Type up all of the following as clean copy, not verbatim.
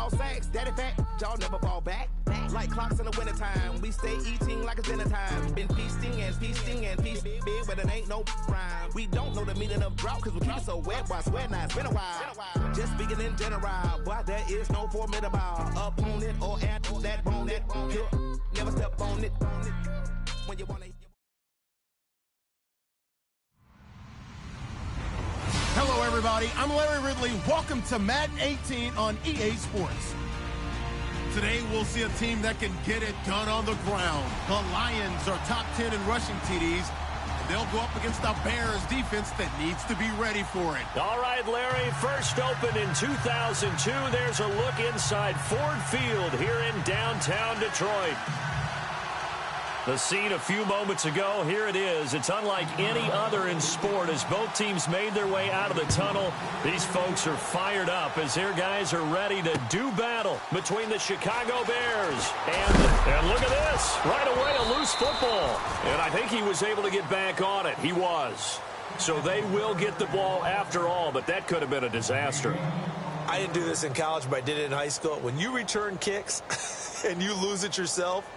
all sacks. Daddy fat, y'all never fall back. Like clocks in the wintertime, we stay eating like it's dinner time. Been feasting and feasting and feasting big, but it ain't no rhyme. We don't know the meaning of drought, cause we keep it so wet. Boy, I swear now, it's been a while. Just speaking in general, boy, there is no formidable opponent or at that bone that never step on it. When you wanna. Hello, everybody. I'm Larry Ridley. Welcome to Madden 18 on EA Sports. Today, we'll see a team that can get it done on the ground. The Lions are top 10 in rushing TDs, and they'll go up against the Bears defense that needs to be ready for it. All right, Larry, first opened in 2002. There's a look inside Ford Field here in downtown Detroit. The scene a few moments ago, here it is. It's unlike any other in sport as both teams made their way out of the tunnel. These folks are fired up as their guys are ready to do battle between the Chicago Bears. And look at this. Right away, a loose football. And I think he was able to get back on it. He was. So they will get the ball after all, but that could have been a disaster. I didn't do this in college, but I did it in high school. When you return kicks and you lose it yourself,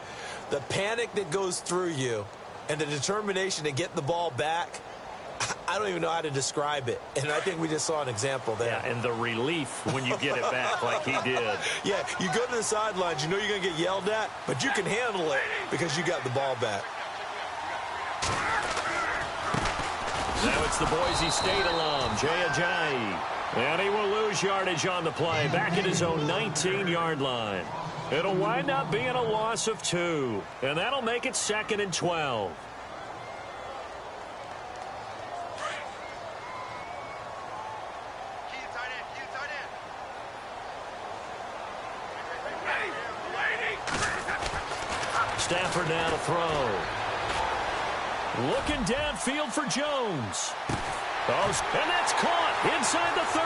the panic that goes through you and the determination to get the ball back, I don't even know how to describe it. And I think we just saw an example there. Yeah, and the relief when you get it back like he did. Yeah, you go to the sidelines, you know you're going to get yelled at, but you can handle it because you got the ball back. Now it's the Boise State alum, Jay Ajayi. And he will lose yardage on the play, back at his own 19-yard line. It'll wind up being a loss of 2, and that'll make it 2nd and 12. Stafford now to throw. Looking downfield for Jones. And that's caught inside the 30.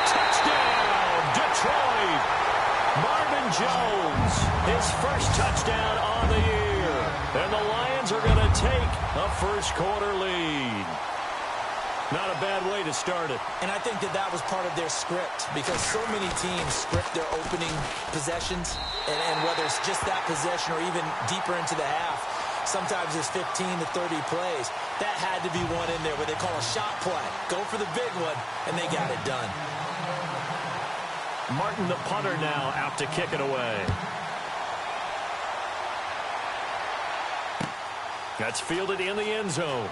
Touchdown, Detroit. Marvin Jones, his first touchdown on the year. And the Lions are going to take a first-quarter lead. Not a bad way to start it. And I think that was part of their script because so many teams script their opening possessions. And whether it's just that possession or even deeper into the half, sometimes it's 15 to 30 plays. That had to be one in there where they call a shot play. Go for the big one, and they got it done. Martin, the punter, now out to kick it away. That's fielded in the end zone.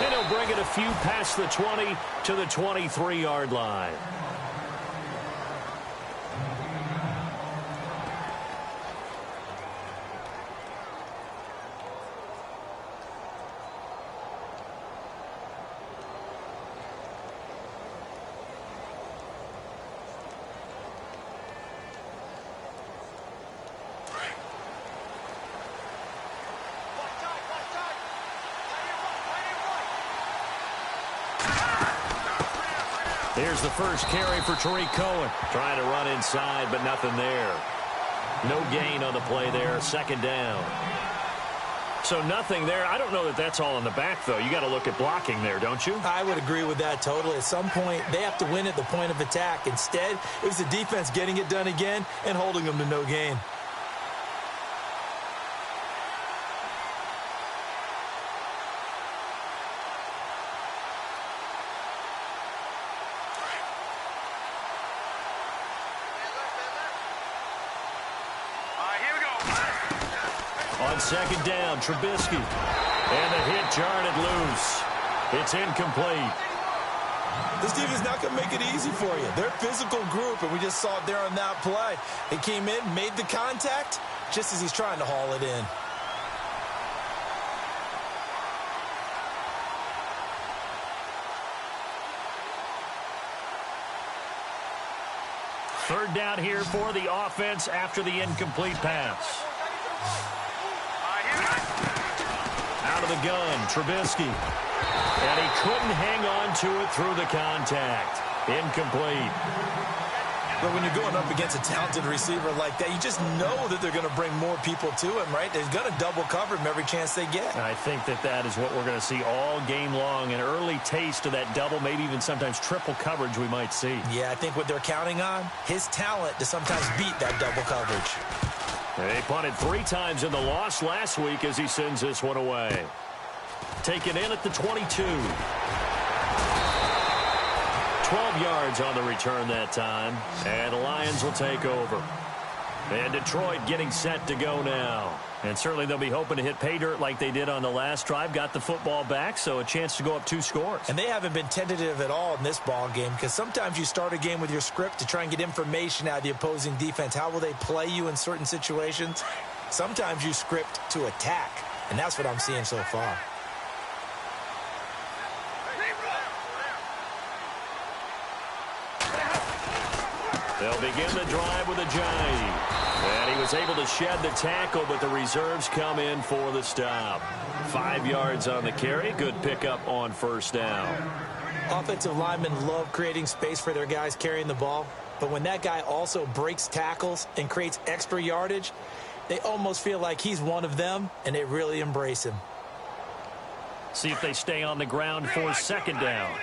And he'll bring it a few past the 20 to the 23-yard line. Here's the first carry for Tariq Cohen. Trying to run inside, but nothing there. No gain on the play there. 2nd down. So nothing there. I don't know that that's all in the back, though. You got to look at blocking there, don't you? I would agree with that totally. At some point, they have to win at the point of attack. Instead, it was the defense getting it done again and holding them to no gain. On 2nd down, Trubisky. And the hit jarred it loose. It's incomplete. This defense is not going to make it easy for you. They're a physical group, and we just saw it there on that play. He came in, made the contact, just as he's trying to haul it in. Third down here for the offense after the incomplete pass. Out of the gun, Trubisky. And he couldn't hang on to it through the contact. Incomplete. But when you're going up against a talented receiver like that, you just know that they're going to bring more people to him, right? They're going to double cover him every chance they get. And I think that is what we're going to see all game long. An early taste of that double, maybe even sometimes triple coverage we might see. Yeah, I think what they're counting on, his talent to sometimes beat that double coverage. They punted 3 times in the loss last week as he sends this one away. Taken in at the 22. 12 yards on the return that time. And the Lions will take over. And Detroit getting set to go now. And certainly they'll be hoping to hit pay dirt like they did on the last drive. Got the football back, so a chance to go up 2 scores. And they haven't been tentative at all in this ball game, because sometimes you start a game with your script to try and get information out of the opposing defense. How will they play you in certain situations? Sometimes you script to attack, and that's what I'm seeing so far. They'll begin the drive with a Ajayi. And he was able to shed the tackle, but the reserves come in for the stop. 5 yards on the carry. Good pickup on first down. Offensive linemen love creating space for their guys carrying the ball. But when that guy also breaks tackles and creates extra yardage, they almost feel like he's one of them, and they really embrace him. See if they stay on the ground for second down.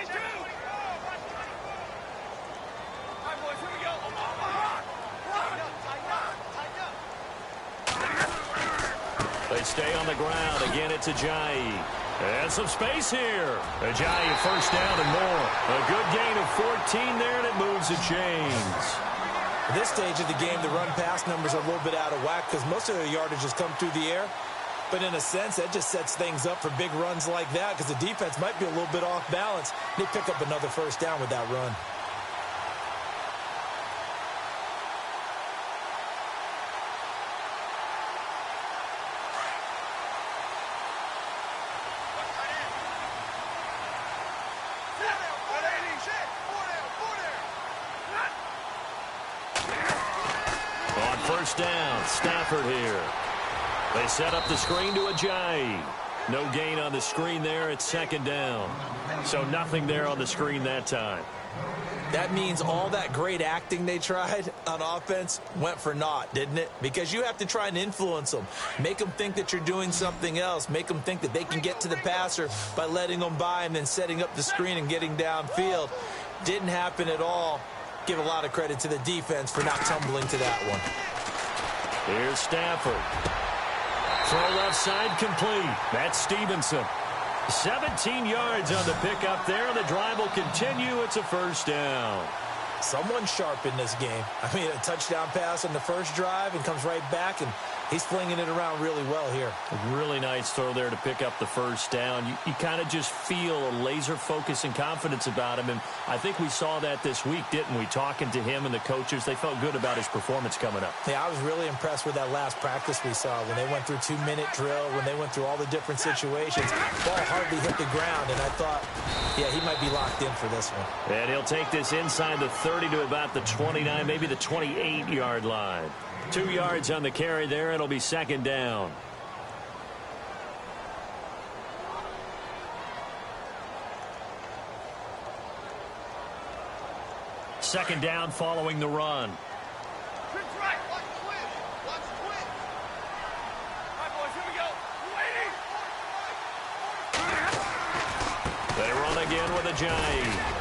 They stay on the ground. Again, it's Ajayi. And some space here. Ajayi first down and more. A good gain of 14 there, and it moves the chains. At this stage of the game, the run-pass numbers are a little bit out of whack because most of their yardage has come through the air. But in a sense, that just sets things up for big runs like that because the defense might be a little bit off balance. They pick up another first down with that run. First down, Stafford here. They set up the screen to Ajayi. No gain on the screen there. It's second down. So nothing there on the screen that time. That means all that great acting they tried on offense went for naught, didn't it? Because you have to try and influence them. Make them think that you're doing something else. Make them think that they can get to the passer by letting them by and then setting up the screen and getting downfield. Didn't happen at all. Give a lot of credit to the defense for not tumbling to that one. Here's Stafford. Throw left side complete. That's Stevenson. 17 yards on the pickup there. The drive will continue. It's a first down. Someone sharp in this game. I mean, a touchdown pass on the first drive and comes right back, and he's flinging it around really well here. A really nice throw there to pick up the first down. You kind of just feel a laser focus and confidence about him, and I think we saw that this week, didn't we? Talking to him and the coaches, they felt good about his performance coming up. Yeah, I was really impressed with that last practice we saw when they went through 2-minute drill, when they went through all the different situations. Ball hardly hit the ground, and I thought, yeah, he might be locked in for this one. And he'll take this inside the 30 to about the 29, maybe the 28-yard line. 2 yards on the carry there. It'll be second down. Second down following the run. They run again with Ajayi.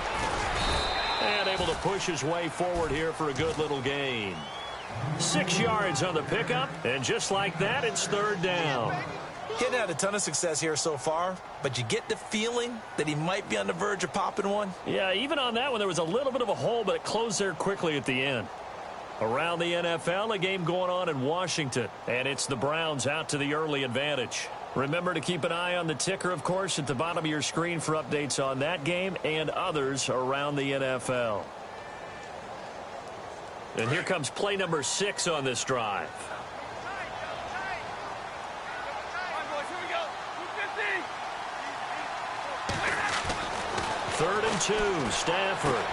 And able to push his way forward here for a good little gain. 6 yards on the pickup, and just like that, it's third down. He hadn't had a ton of success here so far, but you get the feeling that he might be on the verge of popping one. Yeah, even on that one, there was a little bit of a hole, but it closed there quickly at the end. Around the NFL, a game going on in Washington, and it's the Browns out to the early advantage. Remember to keep an eye on the ticker, of course, at the bottom of your screen for updates on that game and others around the NFL. And here comes play number 6 on this drive. Third and 2, Stafford.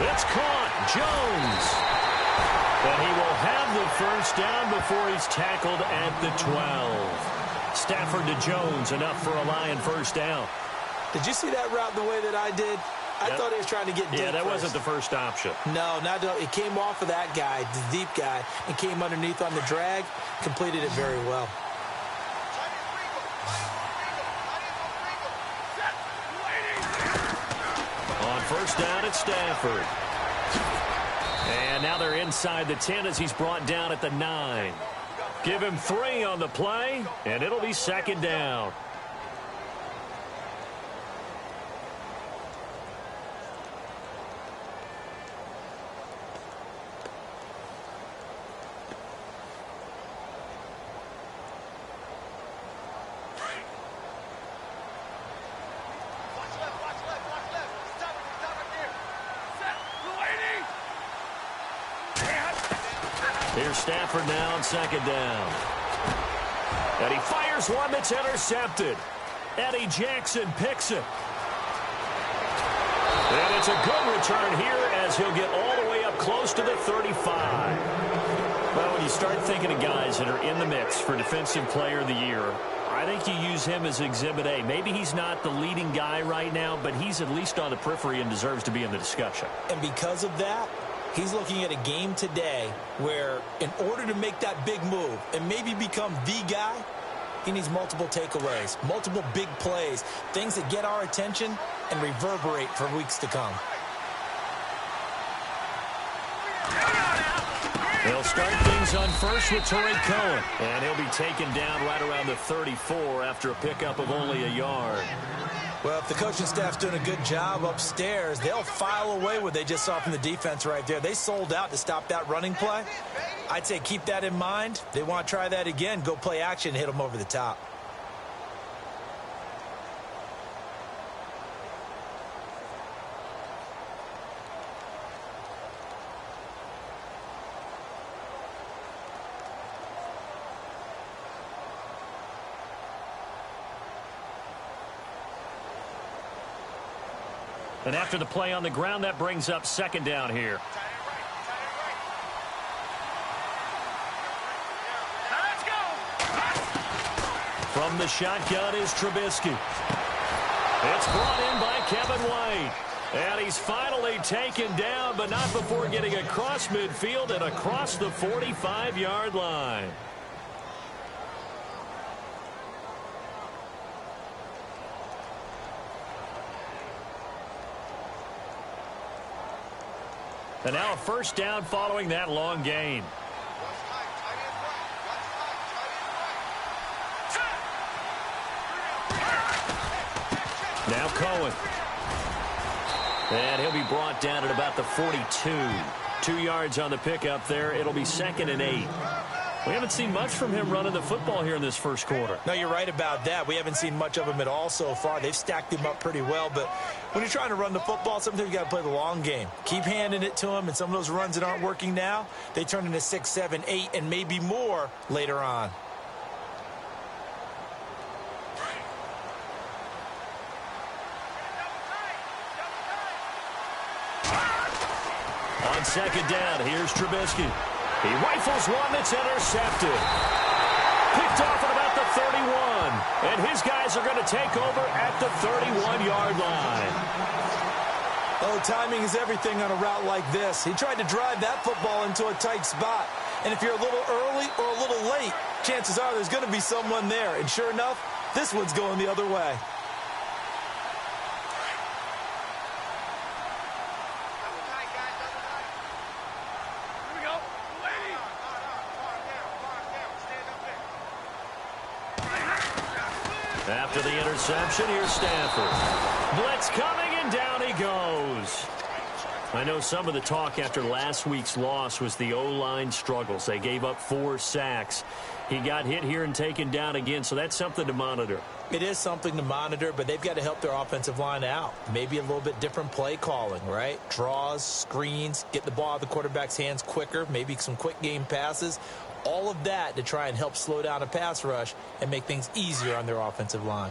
It's caught, Jones. And he will have the first down before he's tackled at the 12. Stafford to Jones, enough for a Lion first down. Did you see that route the way that I did? I thought he was trying to get deep. Yeah, that first. wasn't the first option. No, it came off of that guy, the deep guy, and came underneath on the drag, completed it very well. On first down at Stafford. And now they're inside the 10 as he's brought down at the 9. Give him 3 on the play, and it'll be second down. Here's Stafford now on second down. And he fires one that's intercepted. Eddie Jackson picks it. And it's a good return here as he'll get all the way up close to the 35. Well, when you start thinking of guys that are in the mix for Defensive Player of the Year, I think you use him as Exhibit A. Maybe he's not the leading guy right now, but he's at least on the periphery and deserves to be in the discussion. And because of that, he's looking at a game today where in order to make that big move and maybe become the guy, he needs multiple takeaways, multiple big plays, things that get our attention and reverberate for weeks to come. They'll start things on first with Tariq Cohen, and he'll be taken down right around the 34 after a pickup of only a yard. Well, if the coaching staff's doing a good job upstairs, they'll file away what they just saw from the defense right there. They sold out to stop that running play. I'd say keep that in mind. They want to try that again, go play action, hit them over the top. And after the play on the ground, that brings up second down here. From the shotgun is Trubisky. It's brought in by Kevin White. And he's finally taken down, but not before getting across midfield and across the 45-yard line. And now a first down following that long gain. Now Cohen. And he'll be brought down at about the 42. 2 yards on the pickup there. It'll be second and 8. We haven't seen much from him running the football here in this first quarter. No, you're right about that. We haven't seen much of him at all so far. They've stacked him up pretty well, but when you're trying to run the football, sometimes you got to play the long game. Keep handing it to him, and some of those runs that aren't working now, they turn into 6, 7, 8, and maybe more later on. On second down, here's Trubisky. He rifles one that's intercepted. Picked off at about the 31. And his guys are going to take over at the 31-yard line. Oh, timing is everything on a route like this. He tried to drive that football into a tight spot. And if you're a little early or a little late, chances are there's going to be someone there. And sure enough, this one's going the other way. After the interception, here's Stafford. Blitz coming, and down he goes. I know some of the talk after last week's loss was the O-line struggles. They gave up 4 sacks. He got hit here and taken down again, so that's something to monitor. It is something to monitor, but they've got to help their offensive line out. Maybe a little bit different play calling, right? Draws, screens, get the ball out of the quarterback's hands quicker, maybe some quick game passes. All of that to try and help slow down a pass rush and make things easier on their offensive line.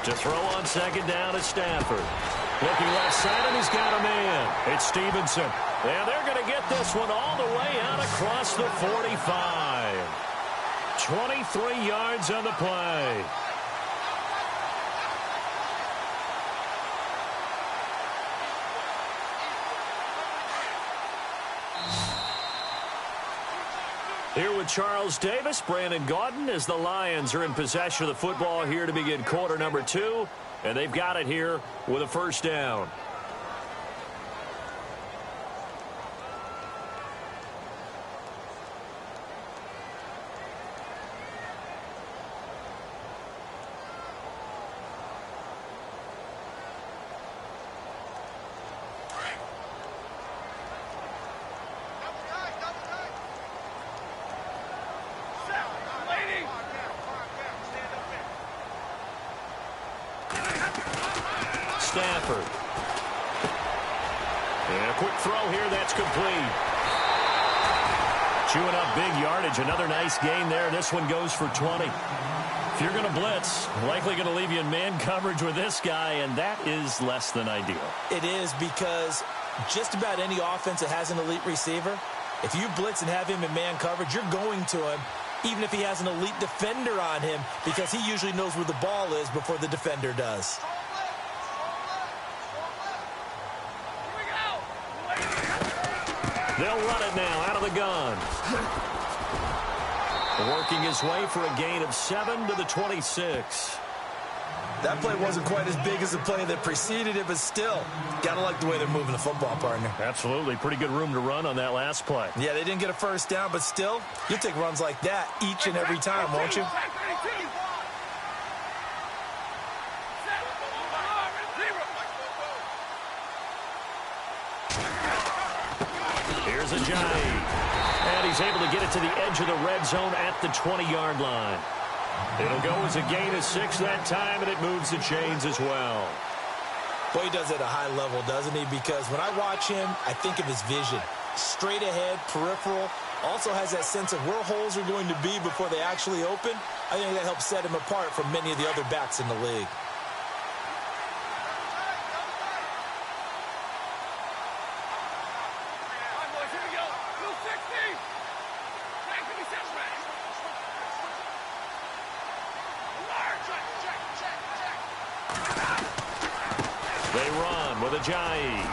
To throw on second down is Stafford. Looking left side, and he's got a man. It's Stevenson. And they're going to get this one all the way out across the 45. 23 yards on the play. Here with Charles Davis, Brandon Gaudin, as the Lions are in possession of the football here to begin quarter number 2. And they've got it here with a first down. Stafford. And a quick throw here, that's complete. Chewing up big yardage, another nice gain there. This one goes for 20. If you're going to blitz, likely going to leave you in man coverage with this guy, and that is less than ideal. It is, because just about any offense that has an elite receiver, if you blitz and have him in man coverage, you're going to him, even if he has an elite defender on him, because he usually knows where the ball is before the defender does. They'll run it now out of the gun. Working his way for a gain of 7 to the 26. That play wasn't quite as big as the play that preceded it, but still, got to like the way they're moving the football, partner. Absolutely. Pretty good room to run on that last play. Yeah, they didn't get a first down, but still, you'll take runs like that each and every time, won't you? Here's Ajayi. And he's able to get it to the edge of the red zone at the 20-yard line. It'll go as a gain of 6 that time, and it moves the chains as well. Boy, he does it at a high level, doesn't he? Because when I watch him, I think of his vision. Straight ahead, peripheral. Also has that sense of where holes are going to be before they actually open. I think that helps set him apart from many of the other backs in the league. They run with Ajayi.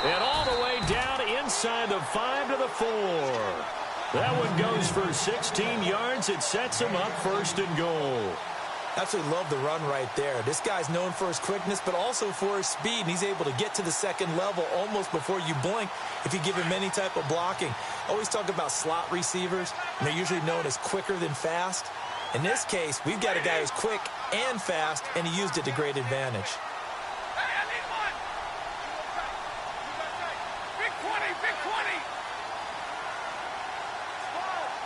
And all the way down inside the 5 to the 4. That one goes for 16 yards. It sets him up first and goal. Absolutely love the run right there. This guy's known for his quickness, but also for his speed. And he's able to get to the second level almost before you blink if you give him any type of blocking. Always talk about slot receivers, and they're usually known as quicker than fast. In this case, we've got a guy who's quick and fast, and he used it to great advantage.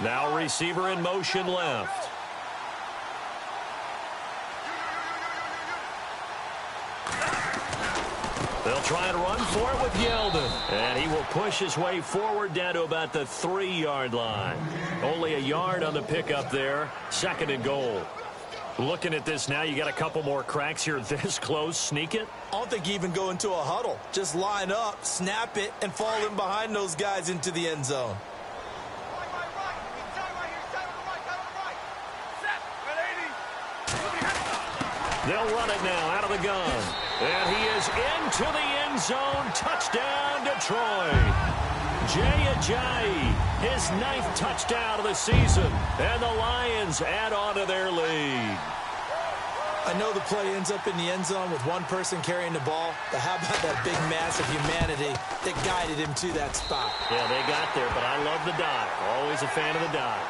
Now receiver in motion left. They'll try and run for it with Yeldon. And he will push his way forward down to about the 3-yard line. Only a yard on the pickup there. Second and goal. Looking at this now, you got a couple more cracks here this close. Sneak it? I don't think you even go into a huddle. Just line up, snap it, and fall in behind those guys into the end zone. They'll run it now out of the gun. And he is into the end zone. Touchdown, Detroit. Jay Ajayi, his 9th touchdown of the season. And the Lions add on to their lead. I know the play ends up in the end zone with one person carrying the ball, but how about that big mass of humanity that guided him to that spot? Yeah, they got there, but I love the dive. Always a fan of the dive.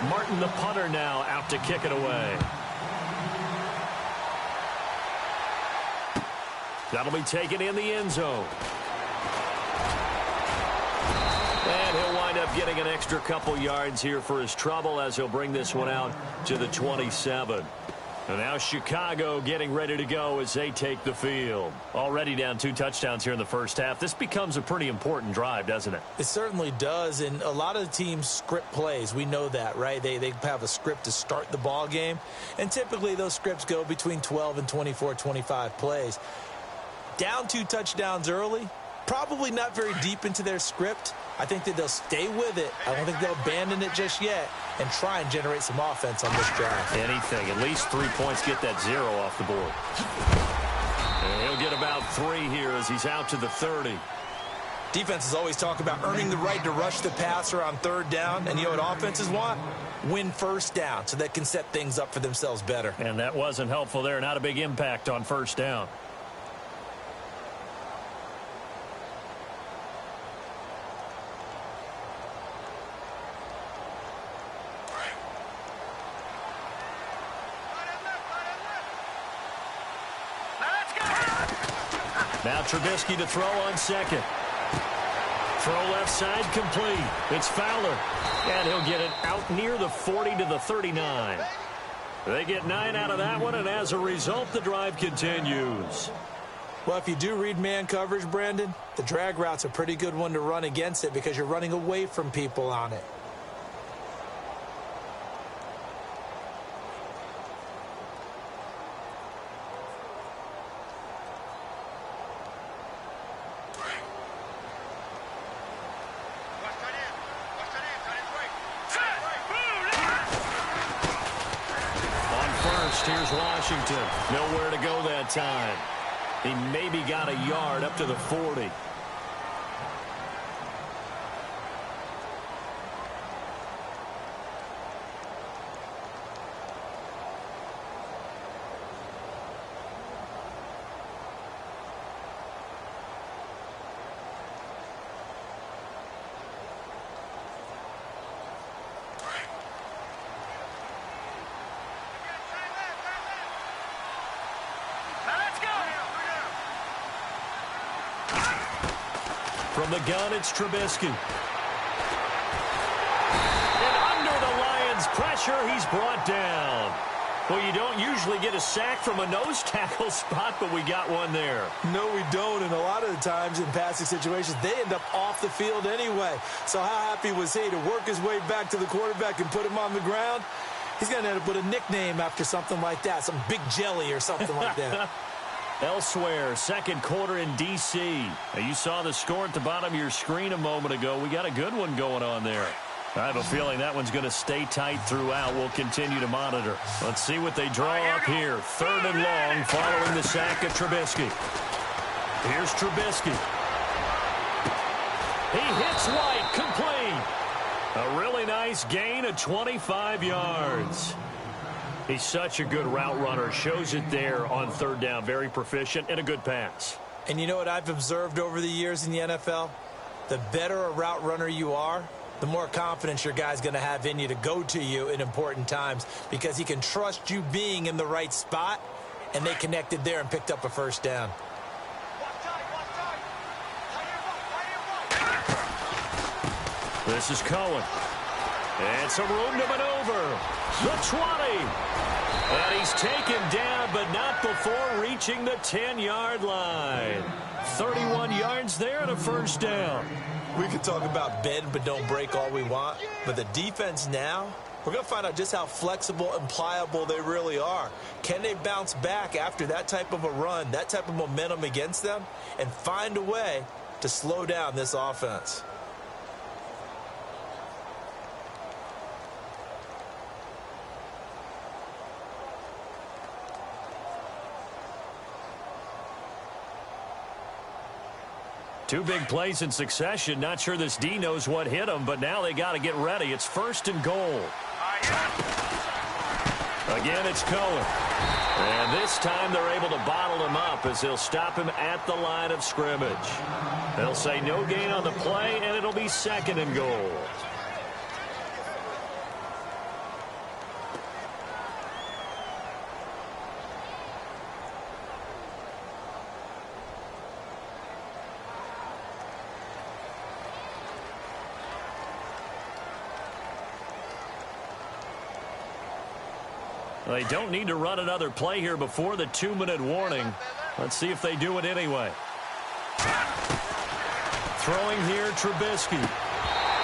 Martin, the punter, now out to kick it away. That'll be taken in the end zone. And he'll wind up getting an extra couple yards here for his trouble as he'll bring this one out to the 27. And now Chicago getting ready to go as they take the field. Already down 2 touchdowns here in the first half. This becomes a pretty important drive, doesn't it? It certainly does, and a lot of the teams script plays. We know that, right? They have a script to start the ball game, and typically those scripts go between 12 and 24, 25 plays. Down 2 touchdowns early, probably not very deep into their script. I think that they'll stay with it. I don't think they'll abandon it just yet and try and generate some offense on this drive. Anything. At least 3 points, get that 0 off the board. And he'll get about 3 here as he's out to the 30. Defenses always talk about earning the right to rush the passer on 3rd down. And you know what offenses want? Win 1st down so they can set things up for themselves better. And that wasn't helpful there. Not a big impact on 1st down. Now Trubisky to throw on 2nd. Throw left side complete. It's Fowler. And he'll get it out near the 40 to the 39. They get 9 out of that one, and as a result, the drive continues. Well, if you do read man coverage, Brandon, the drag route's a pretty good one to run against it because you're running away from people on it. Here's Washington. Nowhere to go that time. He maybe got a yard up to the 40. From the gun, it's Trubisky. And under the Lions' pressure, he's brought down. Well, you don't usually get a sack from a nose tackle spot, but we got one there. No, we don't, and a lot of the times in passing situations, they end up off the field anyway. So how happy was he to work his way back to the quarterback and put him on the ground? He's going to end up with a nickname after something like that, some Big Jelly or something like that. Elsewhere, 2nd quarter in D.C. Now, you saw the score at the bottom of your screen a moment ago. We got a good one going on there. I have a feeling that one's going to stay tight throughout. We'll continue to monitor. Let's see what they draw up here. 3rd and long following the sack of Trubisky. Here's Trubisky. He hits White, complete. A really nice gain of 25 yards. He's such a good route runner. Shows it there on 3rd down. Very proficient and a good pass. And you know what I've observed over the years in the NFL? The better a route runner you are, the more confidence your guy's going to have in you to go to you in important times because he can trust you being in the right spot, and they connected there and picked up a 1st down. This is Cohen. And some room to maneuver. The 20. And he's taken down, but not before reaching the 10-yard line. 31 yards there and a 1st down. We could talk about bend but don't break all we want, but the defense now, we're going to find out just how flexible and pliable they really are. Can they bounce back after that type of a run, that type of momentum against them, and find a way to slow down this offense? Two big plays in succession. Not sure this D knows what hit him, but now they got to get ready. It's 1st and goal. Again, it's Cohen. And this time they're able to bottle him up as they'll stop him at the line of scrimmage. They'll say no gain on the play, and it'll be 2nd and goal. They don't need to run another play here before the 2-minute warning. Let's see if they do it anyway. Throwing here, Trubisky.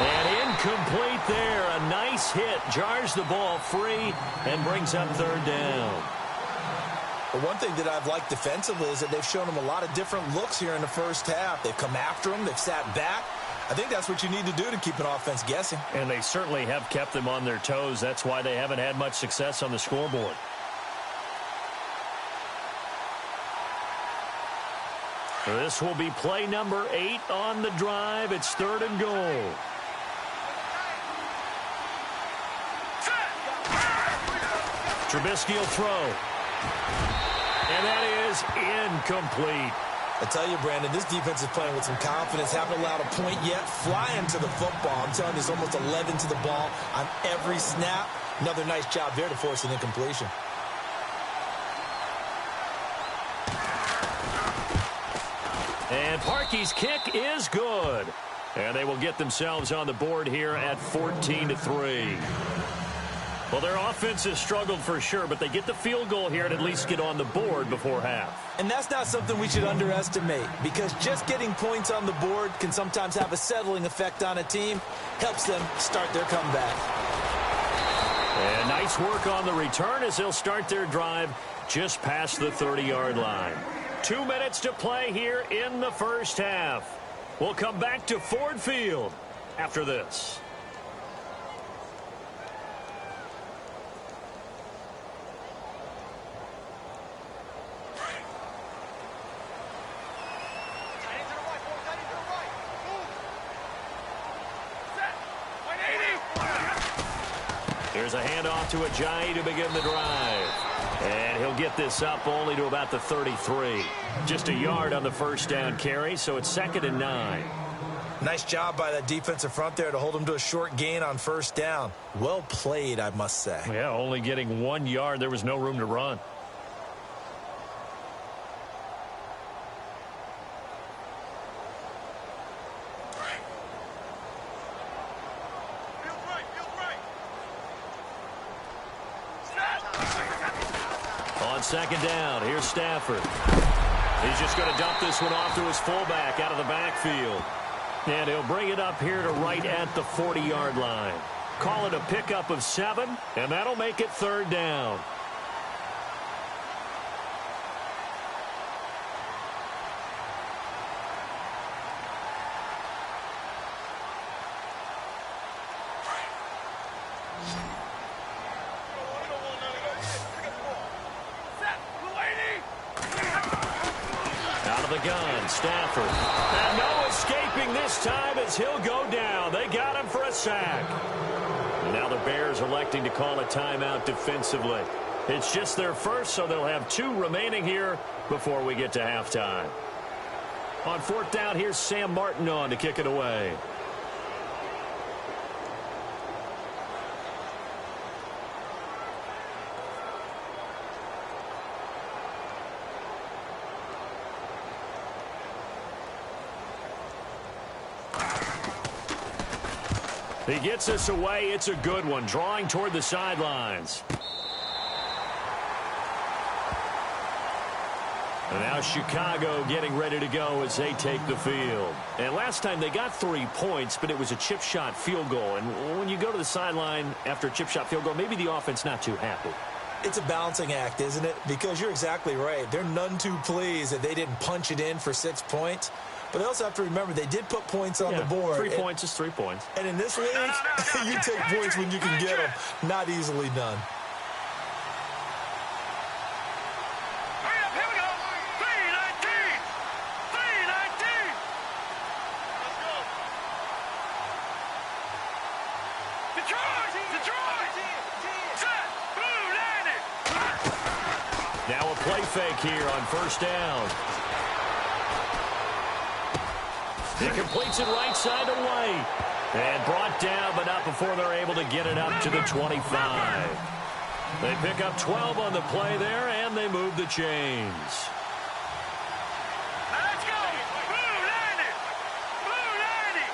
And incomplete there. A nice hit. Jars the ball free and brings up third down. Well, one thing that I've liked defensively is that they've shown them a lot of different looks here in the first half. They've come after them. They've sat back. I think that's what you need to do to keep an offense guessing. And they certainly have kept them on their toes. That's why they haven't had much success on the scoreboard. This will be play number 8 on the drive. It's 3rd and goal. Trubisky will throw. And that is incomplete. I tell you, Brandon, this defense is playing with some confidence. Haven't allowed a point yet. Flying to the football. I'm telling you, it's almost 11 to the ball on every snap. Another nice job there to force an incompletion. And Parkey's kick is good. And they will get themselves on the board here at 14-3. Well, their offense has struggled for sure, but they get the field goal here and at least get on the board before half. And that's not something we should underestimate, because just getting points on the board can sometimes have a settling effect on a team. Helps them start their comeback. And nice work on the return as they'll start their drive just past the 30-yard line. 2 minutes to play here in the first half. We'll come back to Ford Field after this. There's a handoff to Ajayi to begin the drive. And he'll get this up only to about the 33. Just a yard on the first down carry, so it's 2nd and 9. Nice job by that defensive front there to hold him to a short gain on first down. Well played, I must say. Yeah, only getting 1 yard. There was no room to run. On 2nd down, here's Stafford. He's just going to dump this one off to his fullback out of the backfield. And he'll bring it up here to right at the 40-yard line. Call it a pickup of 7, and that'll make it 3rd down. Gun, Stafford. And no escaping this time as he'll go down. They got him for a sack. Now the Bears electing to call a timeout defensively. It's just their first, so they'll have 2 remaining here before we get to halftime. On 4th down, here's Sam Martin on to kick it away. He gets us away. It's a good one. Drawing toward the sidelines. And now Chicago getting ready to go as they take the field. And last time they got 3 points, but it was a chip shot field goal. And when you go to the sideline after a chip shot field goal, maybe the offense not too happy. It's a balancing act, isn't it? Because you're exactly right. They're none too pleased that they didn't punch it in for 6 points. But they also have to remember they did put points on the board. 3 points is 3 points. And in this league, you take points when you can get them. Not easily done. Here we go. 3-19. 3-19. Let's go. Detroit. Set. Blue landed. Now a play fake here on 1st down. He completes it right side to White. And brought down, but not before they're able to get it up to the 25. They pick up 12 on the play there, and they move the chains. Let's go. Blue landed. Blue landed.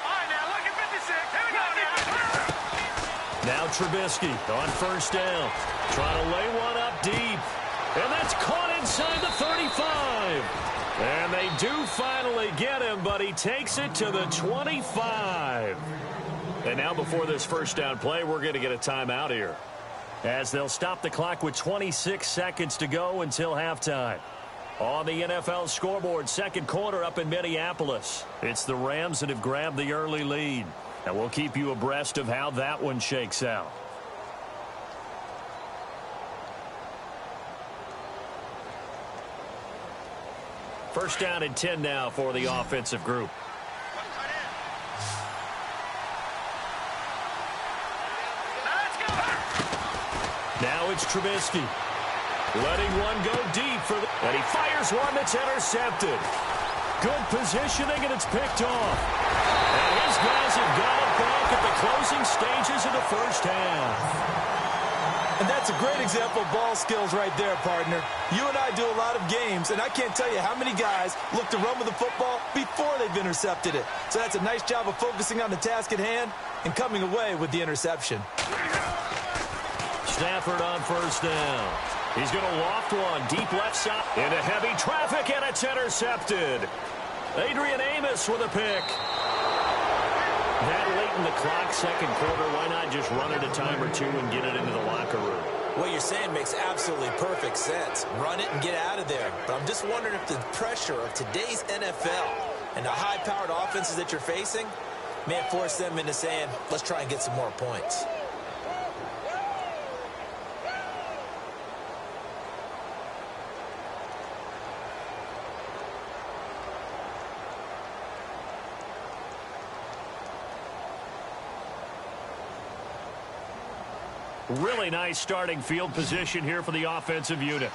All right, now look at 56. Here we go now. Now Trubisky on first down. Trying to lay one up deep. And that's caught inside the 35. And they do finally get him, but he takes it to the 25. And now before this first down play, we're going to get a timeout here, as they'll stop the clock with 26 seconds to go until halftime. On the NFL scoreboard, second quarter up in Minneapolis. It's the Rams that have grabbed the early lead. And we'll keep you abreast of how that one shakes out. First down and 10 now for the offensive group. Now it's Trubisky. Letting one go deep and he fires one that's intercepted. Good positioning, and it's picked off. And his guys have got it back at the closing stages of the first half. And that's a great example of ball skills right there, partner. You and I do a lot of games, and I can't tell you how many guys look to run with the football before they've intercepted it. So that's a nice job of focusing on the task at hand and coming away with the interception. Stafford on first down. He's going to loft one deep left side into heavy traffic, and it's intercepted. Adrian Amos with a pick. That late in the clock, second quarter, why not just run it a time or two and get it into the locker room? What you're saying makes absolutely perfect sense. Run it and get out of there. But I'm just wondering if the pressure of today's NFL and the high-powered offenses that you're facing may force them into saying, let's try and get some more points. Really nice starting field position here for the offensive unit.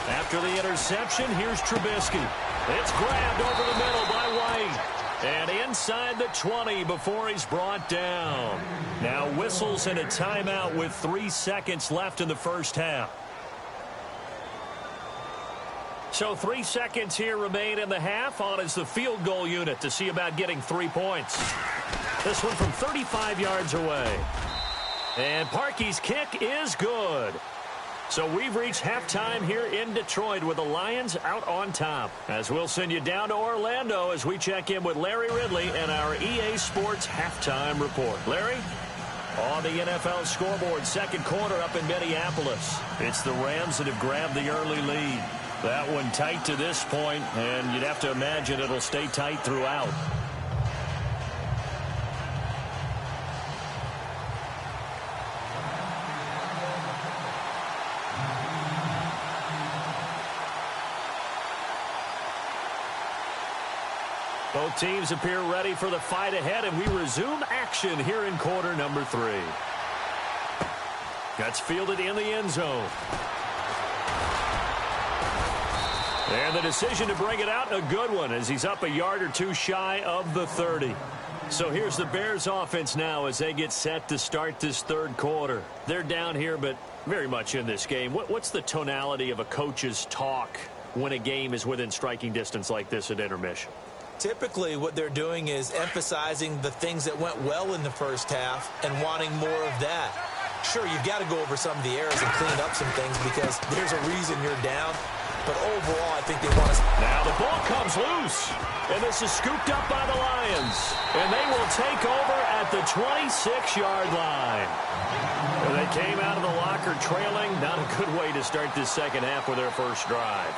After the interception, here's Trubisky. It's grabbed over the middle by White. And inside the 20 before he's brought down. Now whistles and a timeout with 3 seconds left in the first half. So 3 seconds here remain in the half. On is the field goal unit to see about getting 3 points. This one from 35 yards away. And Parkey's kick is good. So we've reached halftime here in Detroit with the Lions out on top. As we'll send you down to Orlando as we check in with Larry Ridley and our EA Sports halftime report. Larry? On the NFL scoreboard, second quarter up in Minneapolis. It's the Rams that have grabbed the early lead. That one tight to this point, and you'd have to imagine it'll stay tight throughout. Both teams appear ready for the fight ahead, and we resume action here in quarter number 3. That's fielded in the end zone. And the decision to bring it out, a good one, as he's up a yard or two shy of the 30. So here's the Bears offense now as they get set to start this third quarter. They're down here, but very much in this game. What's the tonality of a coach's talk when a game is within striking distance like this at intermission? Typically, what they're doing is emphasizing the things that went well in the first half and wanting more of that. Sure, you've got to go over some of the errors and clean up some things because there's a reason you're down. But overall, I think they want to... Now the ball comes loose. And this is scooped up by the Lions. And they will take over at the 26-yard line. And they came out of the locker trailing. Not a good way to start this second half with their first drive.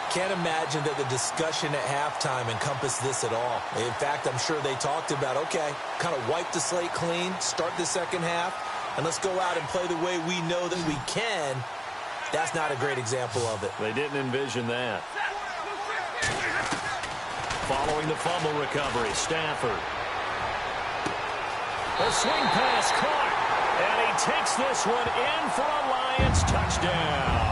Can't imagine that the discussion at halftime encompassed this at all. In fact, I'm sure they talked about, okay, kind of wipe the slate clean, start the second half, and let's go out and play the way we know that we can. That's not a great example of it. They didn't envision that. Following the fumble recovery, Stafford. A swing pass caught, and he takes this one in for a Lions touchdown.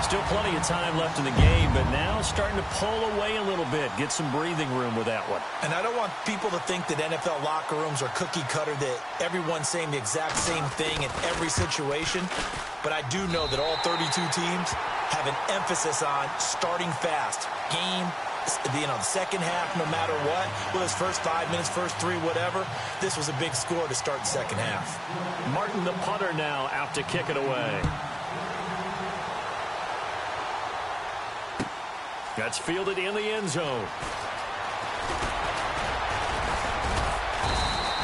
Still plenty of time left in the game, but now starting to pull away a little bit, get some breathing room with that one. And I don't want people to think that NFL locker rooms are cookie cutter, that everyone's saying the exact same thing in every situation. But I do know that all 32 teams have an emphasis on starting fast, game the second half, no matter what, whether it's first 5 minutes, first 3, whatever, this was a big score to start the second half. Martin, the punter, now out to kick it away. That's fielded in the end zone.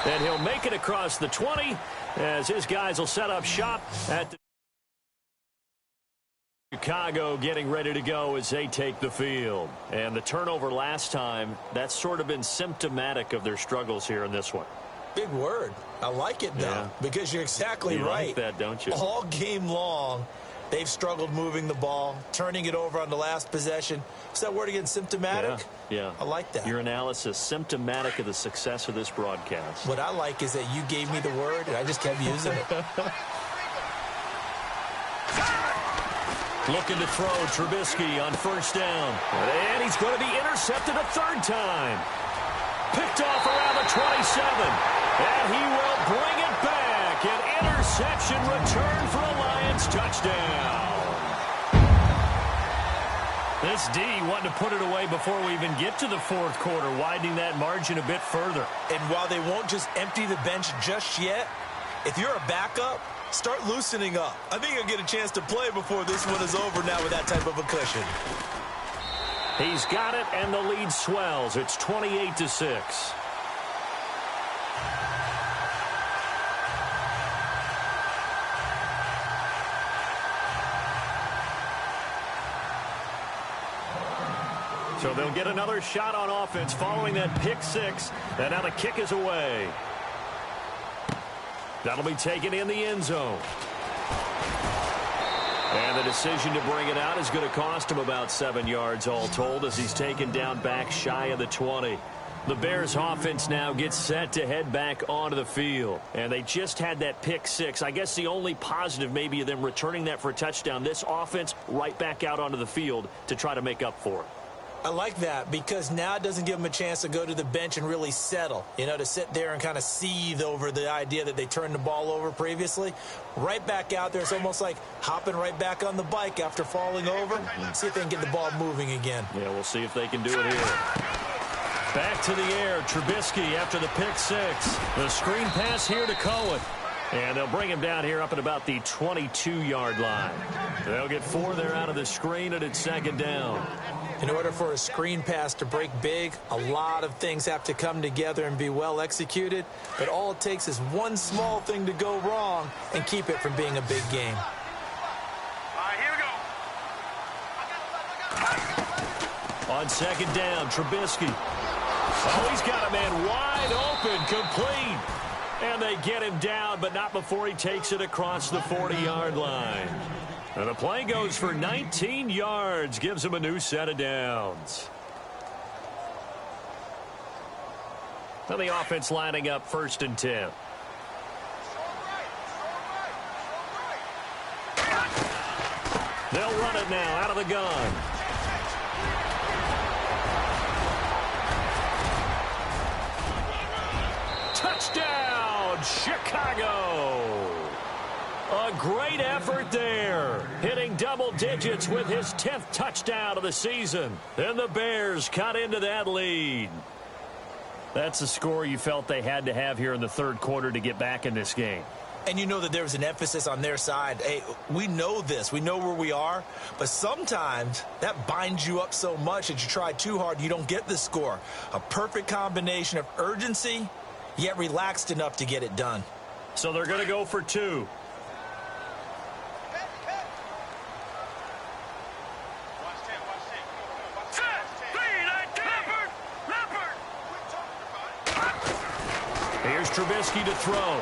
And he'll make it across the 20 as his guys will set up shop at the Chicago, getting ready to go as they take the field. And the turnover last time, that's sort of been symptomatic of their struggles here in this one. Big word. I like it, though, because you're exactly right. You like that, don't you? All game long, they've struggled moving the ball, turning it over on the last possession. Is that word again, symptomatic? Yeah. I like that. Your analysis, symptomatic of the success of this broadcast. What I like is that you gave me the word, and I just kept using it. Looking to throw, Trubisky on first down. And he's going to be intercepted a third time. Picked off around the 27. And he will bring it back. An interception return for a Lions touchdown. This D wanting to put it away before we even get to the fourth quarter, widening that margin a bit further. And while they won't just empty the bench just yet, if you're a backup, start loosening up. I think you'll get a chance to play before this one is over now with that type of a cushion. He's got it, and the lead swells. It's 28-6. So they'll get another shot on offense following that pick six, and now the kick is away. That'll be taken in the end zone. And the decision to bring it out is going to cost him about 7 yards all told as he's taken down back shy of the 20. The Bears offense now gets set to head back onto the field. And they just had that pick six. I guess the only positive maybe of them returning that for a touchdown. This offense right back out onto the field to try to make up for it. I like that because now it doesn't give them a chance to go to the bench and really settle, to sit there and kind of seethe over the idea that they turned the ball over previously. Right back out there, it's almost like hopping right back on the bike after falling over. See if they can get the ball moving again. Yeah, we'll see if they can do it here. Back to the air, Trubisky after the pick six. The screen pass here to Cohen. And they'll bring him down here up at about the 22-yard line. They'll get 4 there out of the screen, and it's second down. In order for a screen pass to break big, a lot of things have to come together and be well executed. But all it takes is one small thing to go wrong and keep it from being a big game. All right, here we go. On second down, Trubisky. Oh, he's got a man wide open, complete. And they get him down, but not before he takes it across the 40-yard line. And the play goes for 19 yards, gives him a new set of downs. And the offense lining up 1st and 10. They'll run it now out of the gun. Touchdown, Chicago! A great effort there, hitting double digits with his 10th touchdown of the season. And the Bears cut into that lead. That's the score you felt they had to have here in the third quarter to get back in this game. And you know that there was an emphasis on their side. Hey, we know this. We know where we are. But sometimes that binds you up so much that you try too hard, you don't get the score. A perfect combination of urgency, yet relaxed enough to get it done. So they're going to go for 2. Here's Trubisky to throw.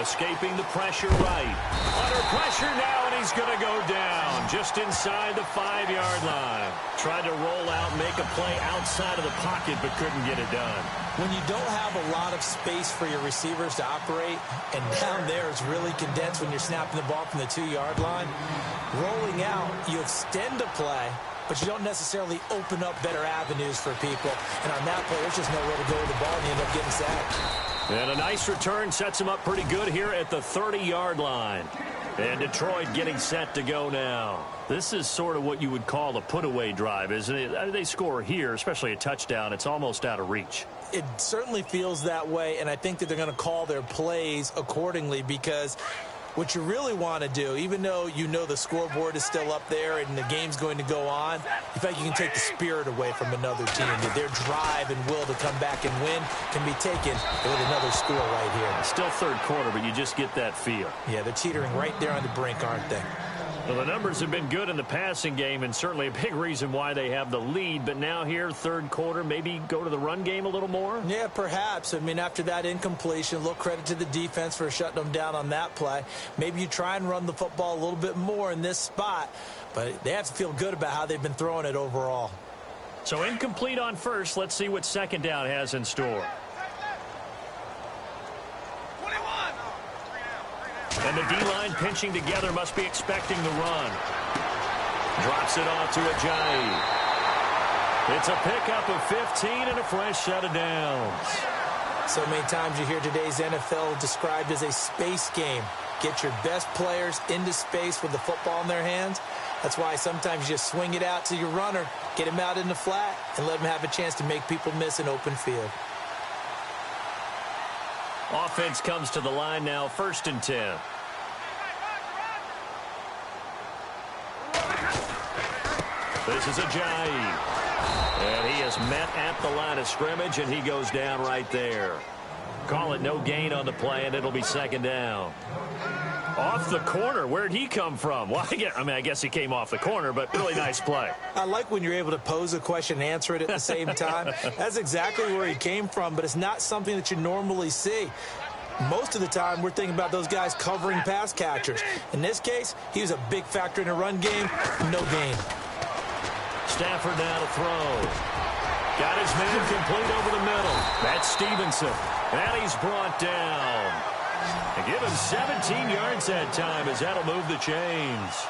Escaping the pressure right. Under pressure now, and he's going to go down just inside the 5-yard line. Tried to roll out, make a play outside of the pocket, but couldn't get it done. When you don't have a lot of space for your receivers to operate, and down there it's really condensed when you're snapping the ball from the 2-yard line, rolling out, you extend a play, but you don't necessarily open up better avenues for people. And on that play, there's just nowhere to go with the ball, and you end up getting sacked. And a nice return sets him up pretty good here at the 30-yard line. And Detroit getting set to go now. This is sort of what you would call a put-away drive, isn't it? They score here, especially a touchdown. It's almost out of reach. It certainly feels that way, and I think that they're going to call their plays accordingly, because what you really want to do, even though you know the scoreboard is still up there and the game's going to go on, in fact, you can take the spirit away from another team. Their drive and will to come back and win can be taken with another score right here. Still third quarter, but you just get that feel. Yeah, they're teetering right there on the brink, aren't they? Well, the numbers have been good in the passing game, and certainly a big reason why they have the lead. But now here, third quarter, maybe go to the run game a little more? Yeah, perhaps. I mean, after that incompletion, a little credit to the defense for shutting them down on that play. Maybe you try and run the football a little bit more in this spot. But they have to feel good about how they've been throwing it overall. So incomplete on first. Let's see what second down has in store. And the D-line pinching together, must be expecting the run. Drops it off to Ajayi. It's a pickup of 15 and a fresh set of downs. So many times you hear today's NFL described as a space game. Get your best players into space with the football in their hands. That's why sometimes you just swing it out to your runner, get him out in the flat, and let him have a chance to make people miss an open field. Offense comes to the line now, 1st and 10. This is Ajayi. And he is met at the line of scrimmage, and he goes down right there. Call it no gain on the play, and it'll be second down. Off the corner. Where'd he come from? Well, I guess he came off the corner, but really nice play. I like when you're able to pose a question and answer it at the same time. That's exactly where he came from, but it's not something that you normally see. Most of the time, we're thinking about those guys covering pass catchers. In this case, he was a big factor in the run game. No gain. Stafford now to throw. Got his man complete over the middle. That's Stevenson. And he's brought down. And give him 17 yards that time, as that'll move the chains.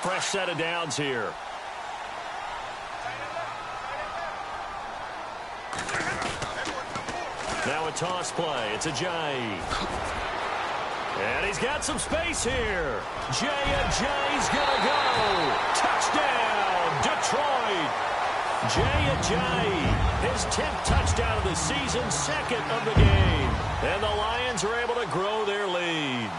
Fresh set of downs here. Now a toss play. It's Ajayi. And he's got some space here. Ajayi's going to go. Touchdown, Detroit. Ajayi, his 10th touchdown of the season, 2nd of the game. And the Lions are able to grow their lead.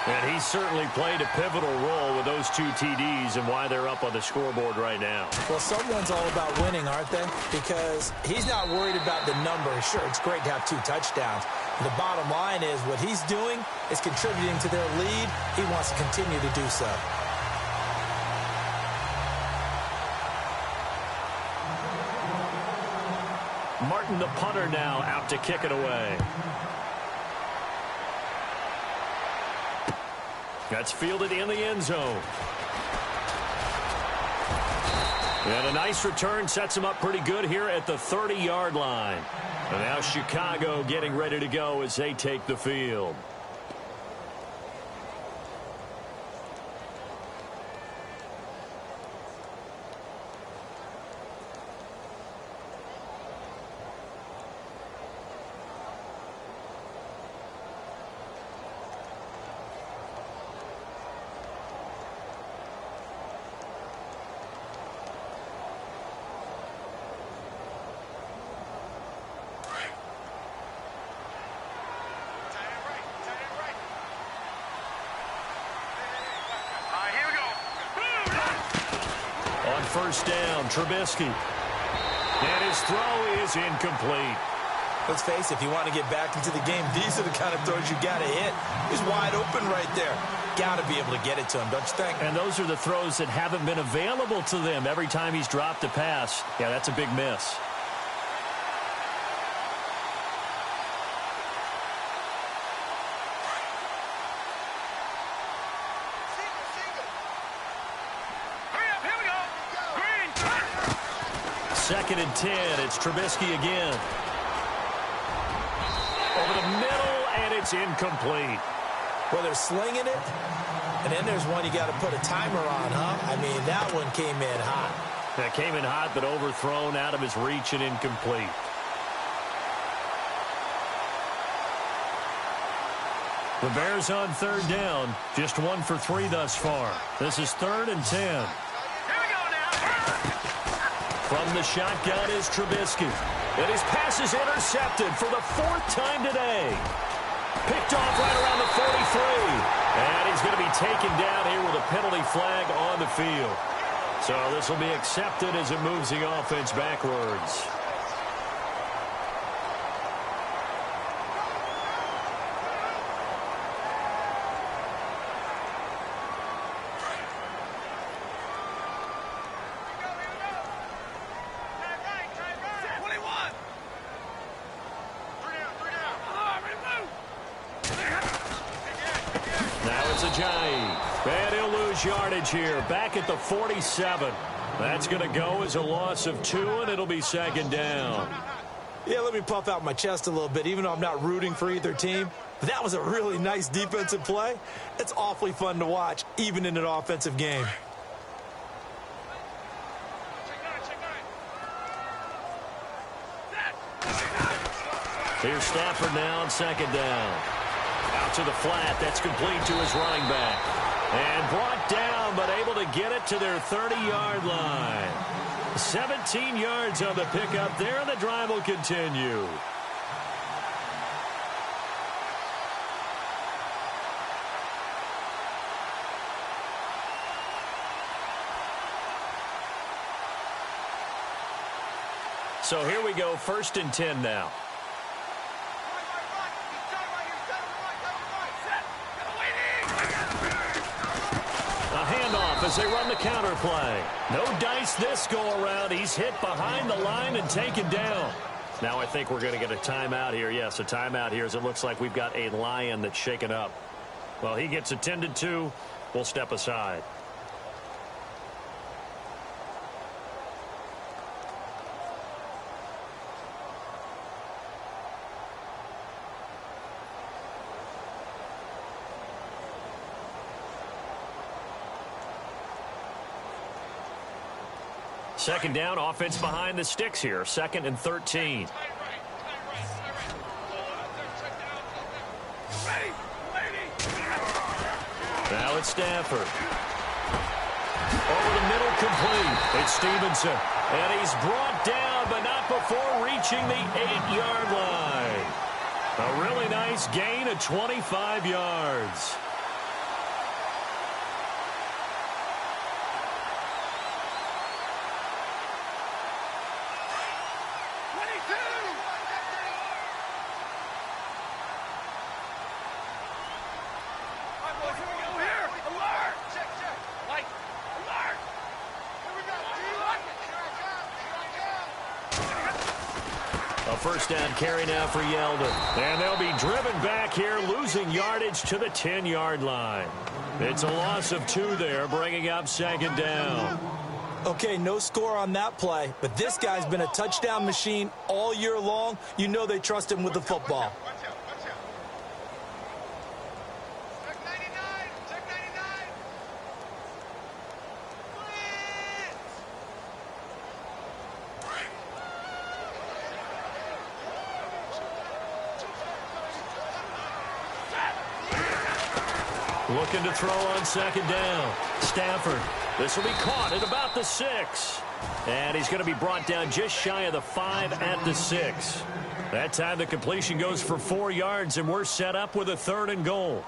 And he certainly played a pivotal role with those 2 TDs and why they're up on the scoreboard right now. Well, someone's all about winning, aren't they? Because he's not worried about the number. Sure, it's great to have 2 touchdowns. The bottom line is what he's doing is contributing to their lead. He wants to continue to do so. Martin, the punter, now out to kick it away. That's fielded in the end zone. And a nice return sets him up pretty good here at the 30-yard line. And now Chicago getting ready to go as they take the field. First down, Trubisky. And his throw is incomplete. Let's face it, if you want to get back into the game, these are the kind of throws you got to hit. He's wide open right there. Got to be able to get it to him, don't you think? And those are the throws that haven't been available to them every time he's dropped a pass. Yeah, that's a big miss. Second and 10. It's Trubisky again. Over the middle, and it's incomplete. Well, they're slinging it, and then there's one you got to put a timer on, huh? I mean, that one came in hot. That came in hot, but overthrown out of his reach and incomplete. The Bears on third down, just 1 for 3 thus far. This is 3rd and 10. Here we go now. From the shotgun is Trubisky. And his pass is intercepted for the 4th time today. Picked off right around the 43. And he's going to be taken down here with a penalty flag on the field. So this will be accepted as it moves the offense backwards. And he'll lose yardage here, back at the 47. That's going to go as a loss of 2, and it'll be 2nd down. Yeah, let me puff out my chest a little bit, even though I'm not rooting for either team. That was a really nice defensive play. It's awfully fun to watch, even in an offensive game. Here's Stafford now on 2nd down. Out to the flat. That's complete to his running back. And brought down, but able to get it to their 30-yard line. 17 yards on the pickup there, and the drive will continue. So here we go, 1st and 10 now. As they run the counter play. No dice this go-around. He's hit behind the line and taken down. Now I think we're going to get a timeout here. Yes, a timeout here as it looks like we've got a Lion that's shaken up. Well, he gets attended to. We'll step aside. Second down, offense behind the sticks here. 2nd and 13. Now it's Stafford. Over the middle, complete. It's Stevenson. And he's brought down, but not before reaching the 8-yard line. A really nice gain of 25 yards. First down carry now for Yeldon. And they'll be driven back here, losing yardage to the 10-yard line. It's a loss of 2 there, bringing up 2nd down. Okay, no score on that play, but this guy's been a touchdown machine all year long. You know they trust him with the football. Looking to throw on 2nd down. Stafford. This will be caught at about the 6. And he's going to be brought down just shy of the 5 at the 6. That time the completion goes for 4 yards, and we're set up with a 3rd and goal.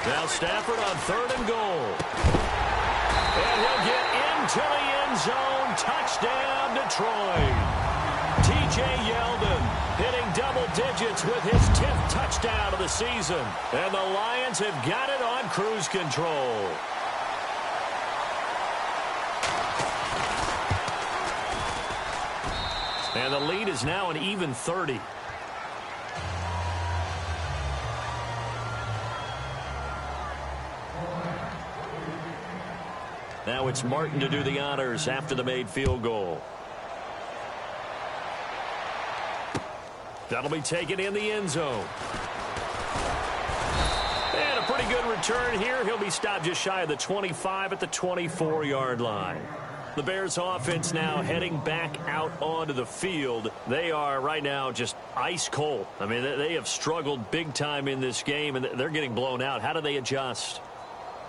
Now Stafford on 3rd and goal. And he'll get into the end zone. Touchdown, Detroit. T.J. Yeldon hitting double digits with his 10th touchdown of the season. And the Lions have got it on cruise control. And the lead is now an even 30. Now it's Martin to do the honors after the made field goal. That'll be taken in the end zone. And a pretty good return here. He'll be stopped just shy of the 25 at the 24-yard line. The Bears offense now heading back out onto the field. They are right now just ice cold. I mean, they have struggled big time in this game, and they're getting blown out. How do they adjust?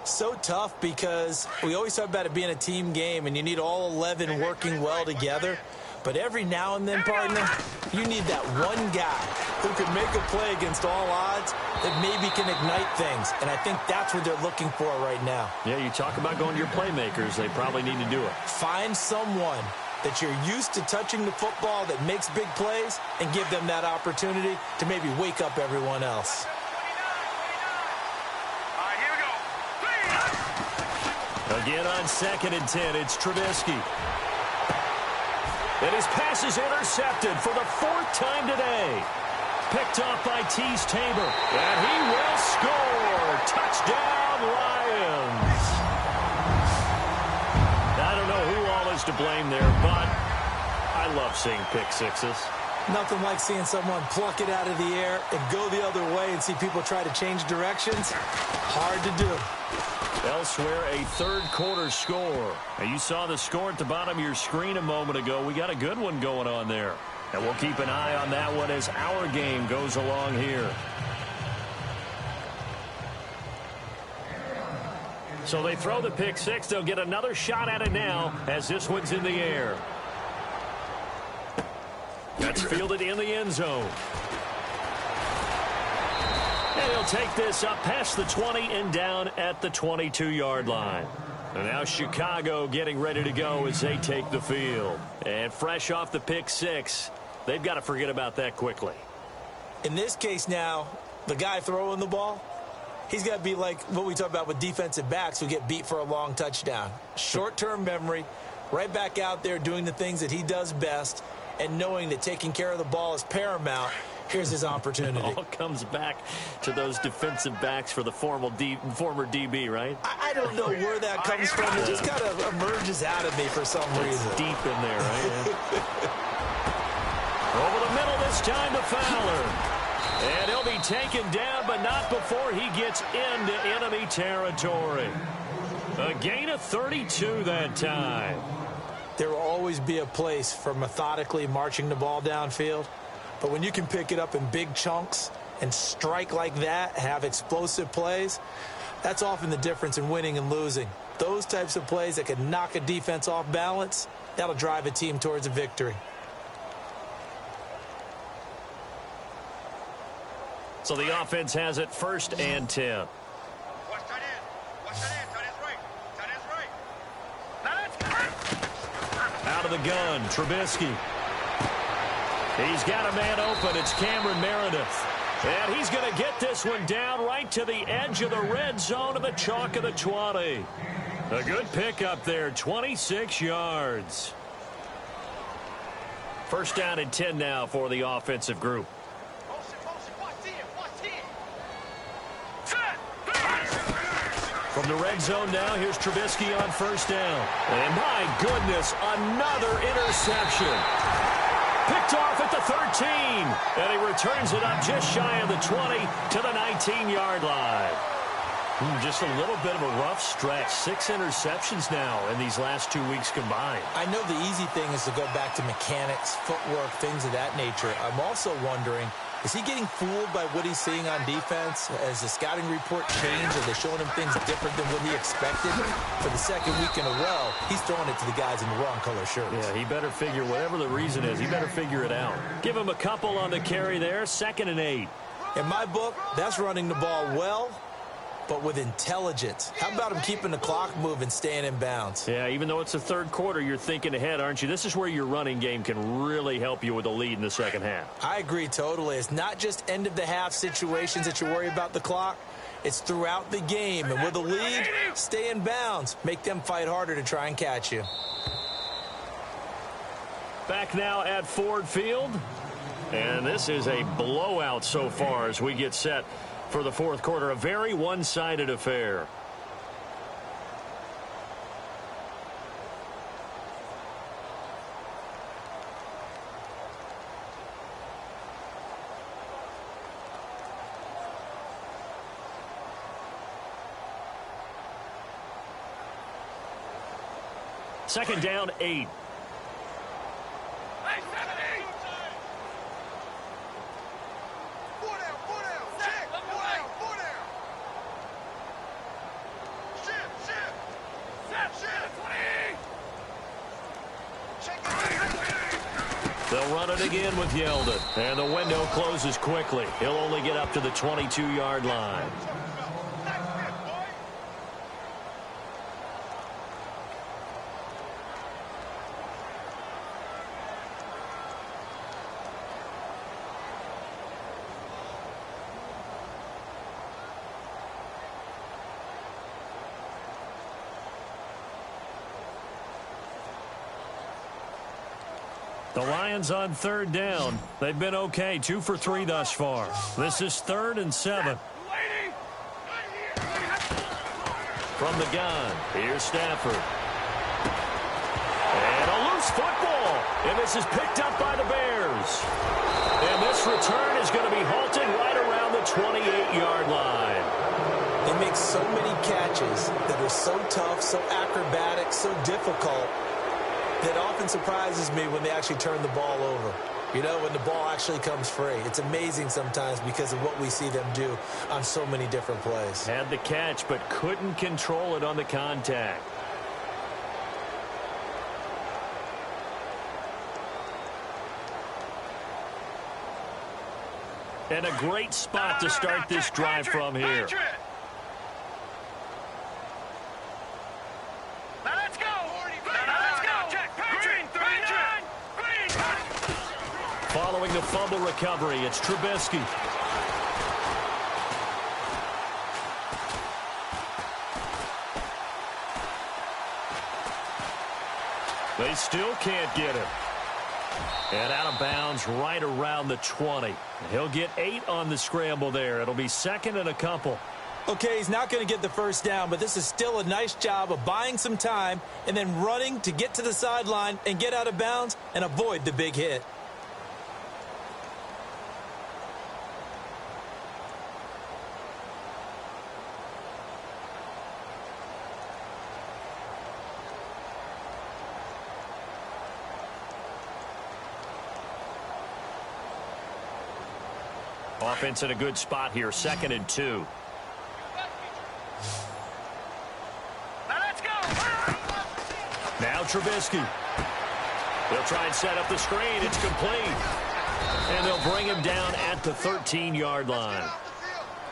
So tough because we always talk about it being a team game, and you need all 11 working well together. But every now and then, partner, you need that one guy who can make a play against all odds that maybe can ignite things. And I think that's what they're looking for right now. Yeah, you talk about going to your playmakers. They probably need to do it. Find someone that you're used to touching the football that makes big plays and give them that opportunity to maybe wake up everyone else. All right, here we go. Again on 2nd and 10, it's Trubisky. And his pass is intercepted for the 4th time today. Picked off by Tease Tabor. And he will score. Touchdown, Lions. I don't know who all is to blame there, but I love seeing pick sixes. Nothing like seeing someone pluck it out of the air and go the other way and see people try to change directions. Hard to do. Elsewhere, a third-quarter score. Now, you saw the score at the bottom of your screen a moment ago. We got a good one going on there. And we'll keep an eye on that one as our game goes along here. So they throw the pick six. They'll get another shot at it now as this one's in the air. That's fielded in the end zone. And he'll take this up past the 20 and down at the 22-yard line. And now Chicago getting ready to go as they take the field. And fresh off the pick six, they've got to forget about that quickly. In this case now, the guy throwing the ball, he's got to be like what we talk about with defensive backs who get beat for a long touchdown. Short-term memory, right back out there doing the things that he does best, and knowing that taking care of the ball is paramount. Here's his opportunity. It all comes back to those defensive backs for the former DB, right? I don't know where that comes from. It just kind of emerges out of me for some reason. It's deep in there, right? Over the middle this time to Fowler. And he'll be taken down, but not before he gets into enemy territory. A gain of 32 that time. There will always be a place for methodically marching the ball downfield. But when you can pick it up in big chunks and strike like that, have explosive plays, that's often the difference in winning and losing. Those types of plays that can knock a defense off balance, that'll drive a team towards a victory. So the offense has it 1st and 10. Watch tight end. Watch tight end. Tight end's right. Tight end's right. Now let's go. Out of the gun, Trubisky. He's got a man open. It's Cameron Meredith. And he's going to get this one down right to the edge of the red zone of the chalk of the 20. A good pick up there, 26 yards. 1st down and 10 now for the offensive group. From the red zone now, here's Trubisky on 1st down. And my goodness, another interception. Picked off at the 13, and he returns it up just shy of the 20 to the 19-yard line. Just a little bit of a rough stretch. 6 interceptions now in these last 2 weeks combined. I know the easy thing is to go back to mechanics, footwork, things of that nature. I'm also wondering, is he getting fooled by what he's seeing on defense? Has the scouting report changed? Are they showing him things different than what he expected? For the 2nd week in a row, he's throwing it to the guys in the wrong color shirts. Yeah, he better figure, whatever the reason is, he better figure it out. Give him a couple on the carry there, 2nd and 8. In my book, that's running the ball well, but with intelligence. How about him keeping the clock moving, staying in bounds? Yeah, even though it's the 3rd quarter, you're thinking ahead, aren't you? This is where your running game can really help you with a lead in the 2nd half. I agree totally. It's not just end-of-the-half situations that you worry about the clock. It's throughout the game. And with a lead, stay in bounds. Make them fight harder to try and catch you. Back now at Ford Field. And this is a blowout so far as we get set for the 4th quarter. A very one-sided affair. Second down, 8. They'll run it again with Yeldon. And the window closes quickly. He'll only get up to the 22-yard line. The Lions on third down. They've been okay, 2 for 3 thus far. This is 3rd and 7. From the gun, here's Stafford. And a loose football. And this is picked up by the Bears. And this return is going to be halted right around the 28-yard line. They make so many catches that are so tough, so acrobatic, so difficult, that often surprises me when they actually turn the ball over. You know, when the ball actually comes free. It's amazing sometimes because of what we see them do on so many different plays. Had the catch, but couldn't control it on the contact. And a great spot to start this drive from here. Following the fumble recovery, it's Trubisky. They still can't get him. And out of bounds right around the 20. He'll get 8 on the scramble there. It'll be 2nd and a couple. Okay, he's not going to get the first down, but this is still a nice job of buying some time and then running to get to the sideline and get out of bounds and avoid the big hit. Offense in a good spot here, 2nd and 2. Now Trubisky. They'll try and set up the screen. It's complete. And they'll bring him down at the 13-yard line.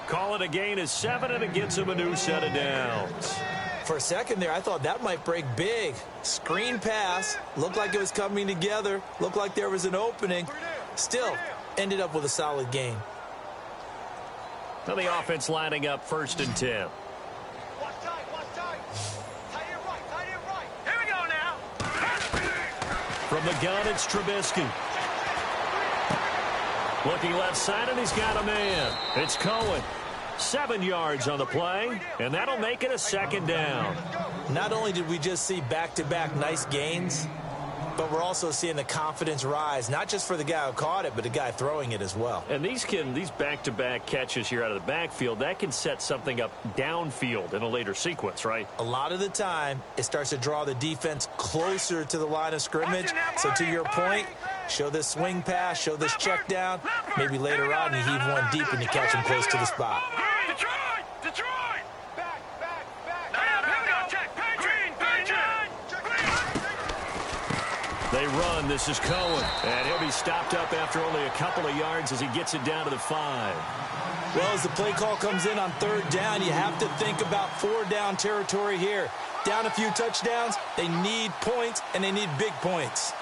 Call it a gain of 7, and it gets him a new set of downs. For a second there, I thought that might break big. Screen pass. Looked like it was coming together. Looked like there was an opening. Still, ended up with a solid gain. Now the offense lining up 1st and 10. Here we go now. From the gun, it's Trubisky. Looking left side, and he's got a man. It's Cohen. 7 yards on the play, and that'll make it a 2nd down. Not only did we just see back-to-back nice gains, but we're also seeing the confidence rise, not just for the guy who caught it, but the guy throwing it as well. And these back-to-back catches here out of the backfield, that can set something up downfield in a later sequence, right? A lot of the time, it starts to draw the defense closer to the line of scrimmage. So to your point, show this swing pass, show this check down. Maybe later on you heave one deep and you catch him close to the spot. Detroit! Back! They run. This is Cohen. And he'll be stopped up after only a couple of yards as he gets it down to the 5. Well, as the play call comes in on 3rd down, you have to think about 4-down territory here. Down a few touchdowns, they need points, and they need big points.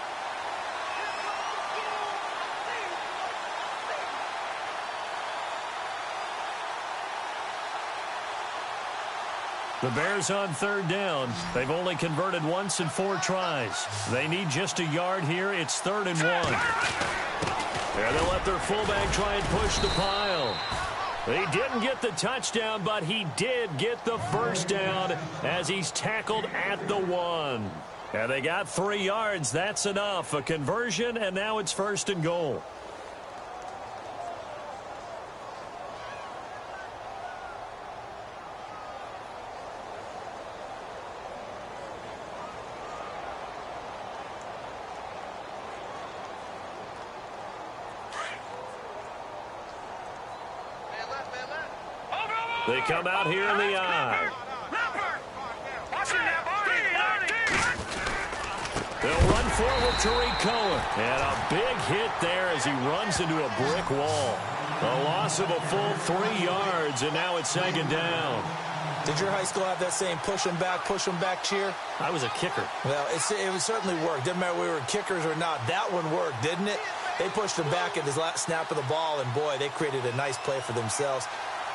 The Bears on 3rd down. They've only converted once in 4 tries. They need just a yard here. It's 3rd and 1. And they'll let their fullback try and push the pile. He didn't get the touchdown, but he did get the first down as he's tackled at the 1. And they got 3 yards. That's enough. A conversion, and now it's 1st and goal. They come out here in the eye. They'll run forward to Tariq Cohen. And a big hit there as he runs into a brick wall. A loss of a full 3 yards, and now it's second down. Did your high school have that same push them back cheer? I was a kicker. Well, it would certainly work. Didn't matter whether we were kickers or not. That one worked, didn't it? They pushed him back at his last snap of the ball, and, boy, they created a nice play for themselves.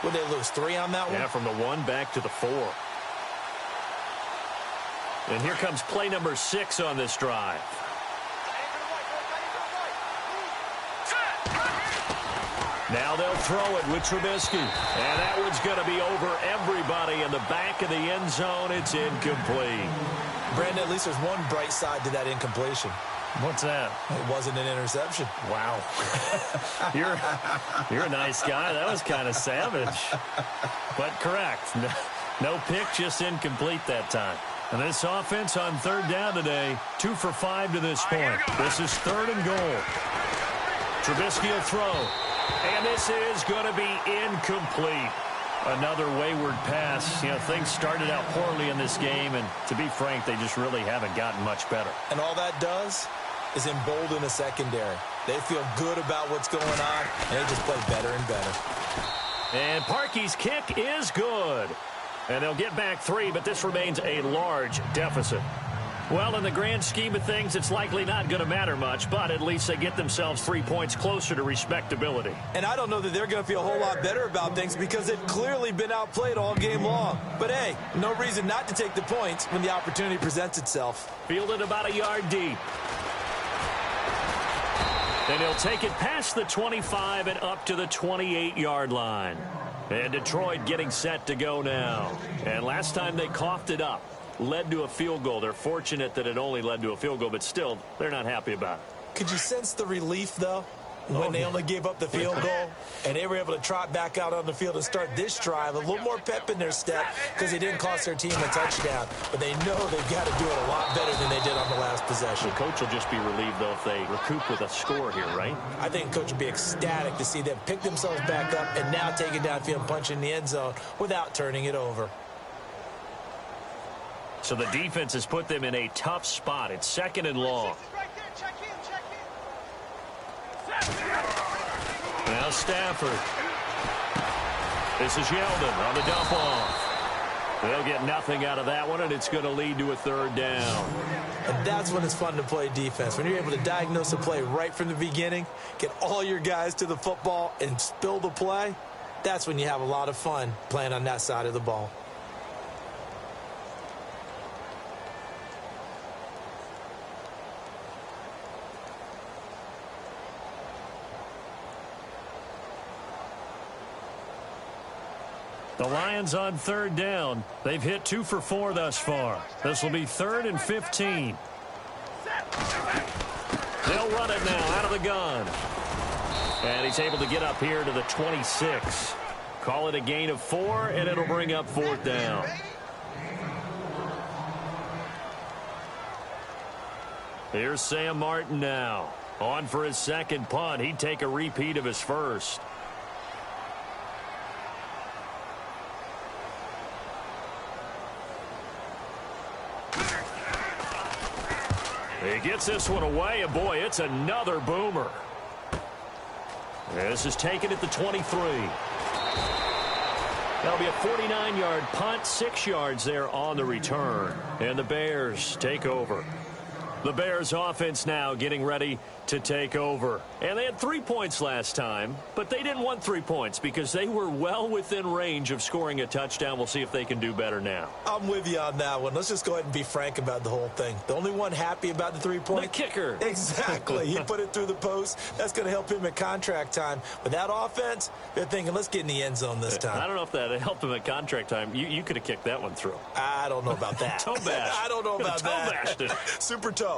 Would they lose 3 on that one? Yeah, from the 1 back to the 4. And here comes play number 6 on this drive. Now they'll throw it with Trubisky. And that one's going to be over everybody in the back of the end zone. It's incomplete. Brandon, at least there's one bright side to that incompletion. What's that? It wasn't an interception. Wow. You're a nice guy. That was kind of savage. But correct. No pick, just incomplete that time. And this offense on third down today, 2 for 5 to this point. This is 3rd and goal. Trubisky will throw. And this is going to be incomplete. Another wayward pass. You know, things started out poorly in this game, and to be frank, they just really haven't gotten much better. And all that does is embolden a secondary. They feel good about what's going on, and they just play better and better. And Parkey's kick is good. And they'll get back 3, but this remains a large deficit. Well, in the grand scheme of things, it's likely not going to matter much, but at least they get themselves 3 points closer to respectability. And I don't know that they're going to feel a whole lot better about things because they've clearly been outplayed all game long. But, hey, no reason not to take the points when the opportunity presents itself. Fielded about a yard deep. And he'll take it past the 25 and up to the 28-yard line. And Detroit getting set to go now. And last time they coughed it up. Led to a field goal. They're fortunate that it only led to a field goal, but still, they're not happy about it. Could you sense the relief, though, when they only gave up the field goal and they were able to trot back out on the field and start this drive? A little more pep in their step because they didn't cost their team a touchdown, but they know they've got to do it a lot better than they did on the last possession. The coach will just be relieved, though, if they recoup with a score here, right? I think coach would be ecstatic to see them pick themselves back up and now take it downfield and punch in the end zone without turning it over. So the defense has put them in a tough spot. It's 2nd and long. Now Stafford. This is Yeldon on the dump off. They'll get nothing out of that one, and it's going to lead to a 3rd down. And that's when it's fun to play defense. When you're able to diagnose a play right from the beginning, get all your guys to the football, and spill the play, that's when you have a lot of fun playing on that side of the ball. The Lions on 3rd down. They've hit 2 for 4 thus far. This will be 3rd and 15. They'll run it now out of the gun. And he's able to get up here to the 26. Call it a gain of 4, and it'll bring up 4th down. Here's Sam Martin now. On for his 2nd punt. He'd take a repeat of his first. He gets this one away, and boy, it's another boomer. This is taken at the 23. That'll be a 49-yard punt, 6 yards there on the return. And the Bears take over. The Bears offense now getting ready to take over. And they had 3 points last time, but they didn't want 3 points because they were well within range of scoring a touchdown. We'll see if they can do better now. I'm with you on that one. Let's just go ahead and be frank about the whole thing. The only one happy about the 3 points? The kicker. Exactly. He put it through the post. That's going to help him at contract time. But that offense, they're thinking, let's get in the end zone this time. I don't know if that helped him at contract time. You could have kicked that one through. I don't know about that. Toe bash. I don't know about toe that. Bashed it. Super toe.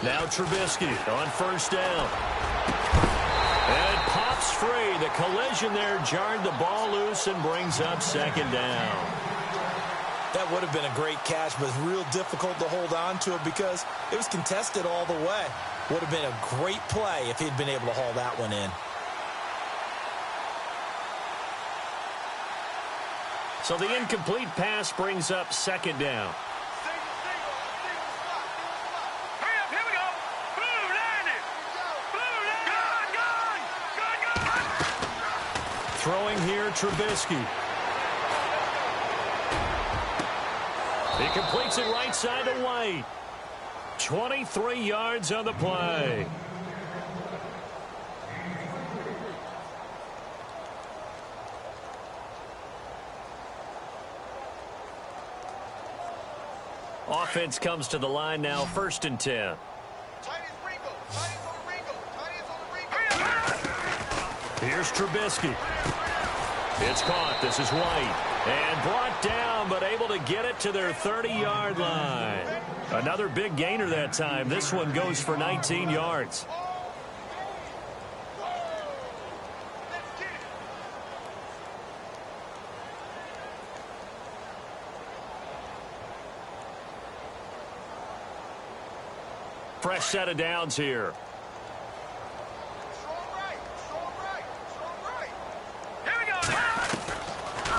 Now Trubisky on 1st down. And pops free. The collision there jarred the ball loose and brings up 2nd down. That would have been a great catch, but it's real difficult to hold on to it because it was contested all the way. Would have been a great play if he'd been able to haul that one in. So the incomplete pass brings up second down. Here we go. Blue line it. Blue line. Good. Throwing here, Trubisky. He completes it right side to White. 23 yards on the play. Offense comes to the line now, 1st and 10. Here's Trubisky. It's caught. This is White. And brought down, but able to get it to their 30-yard line. Another big gainer that time. This one goes for 19 yards. Fresh set of downs here.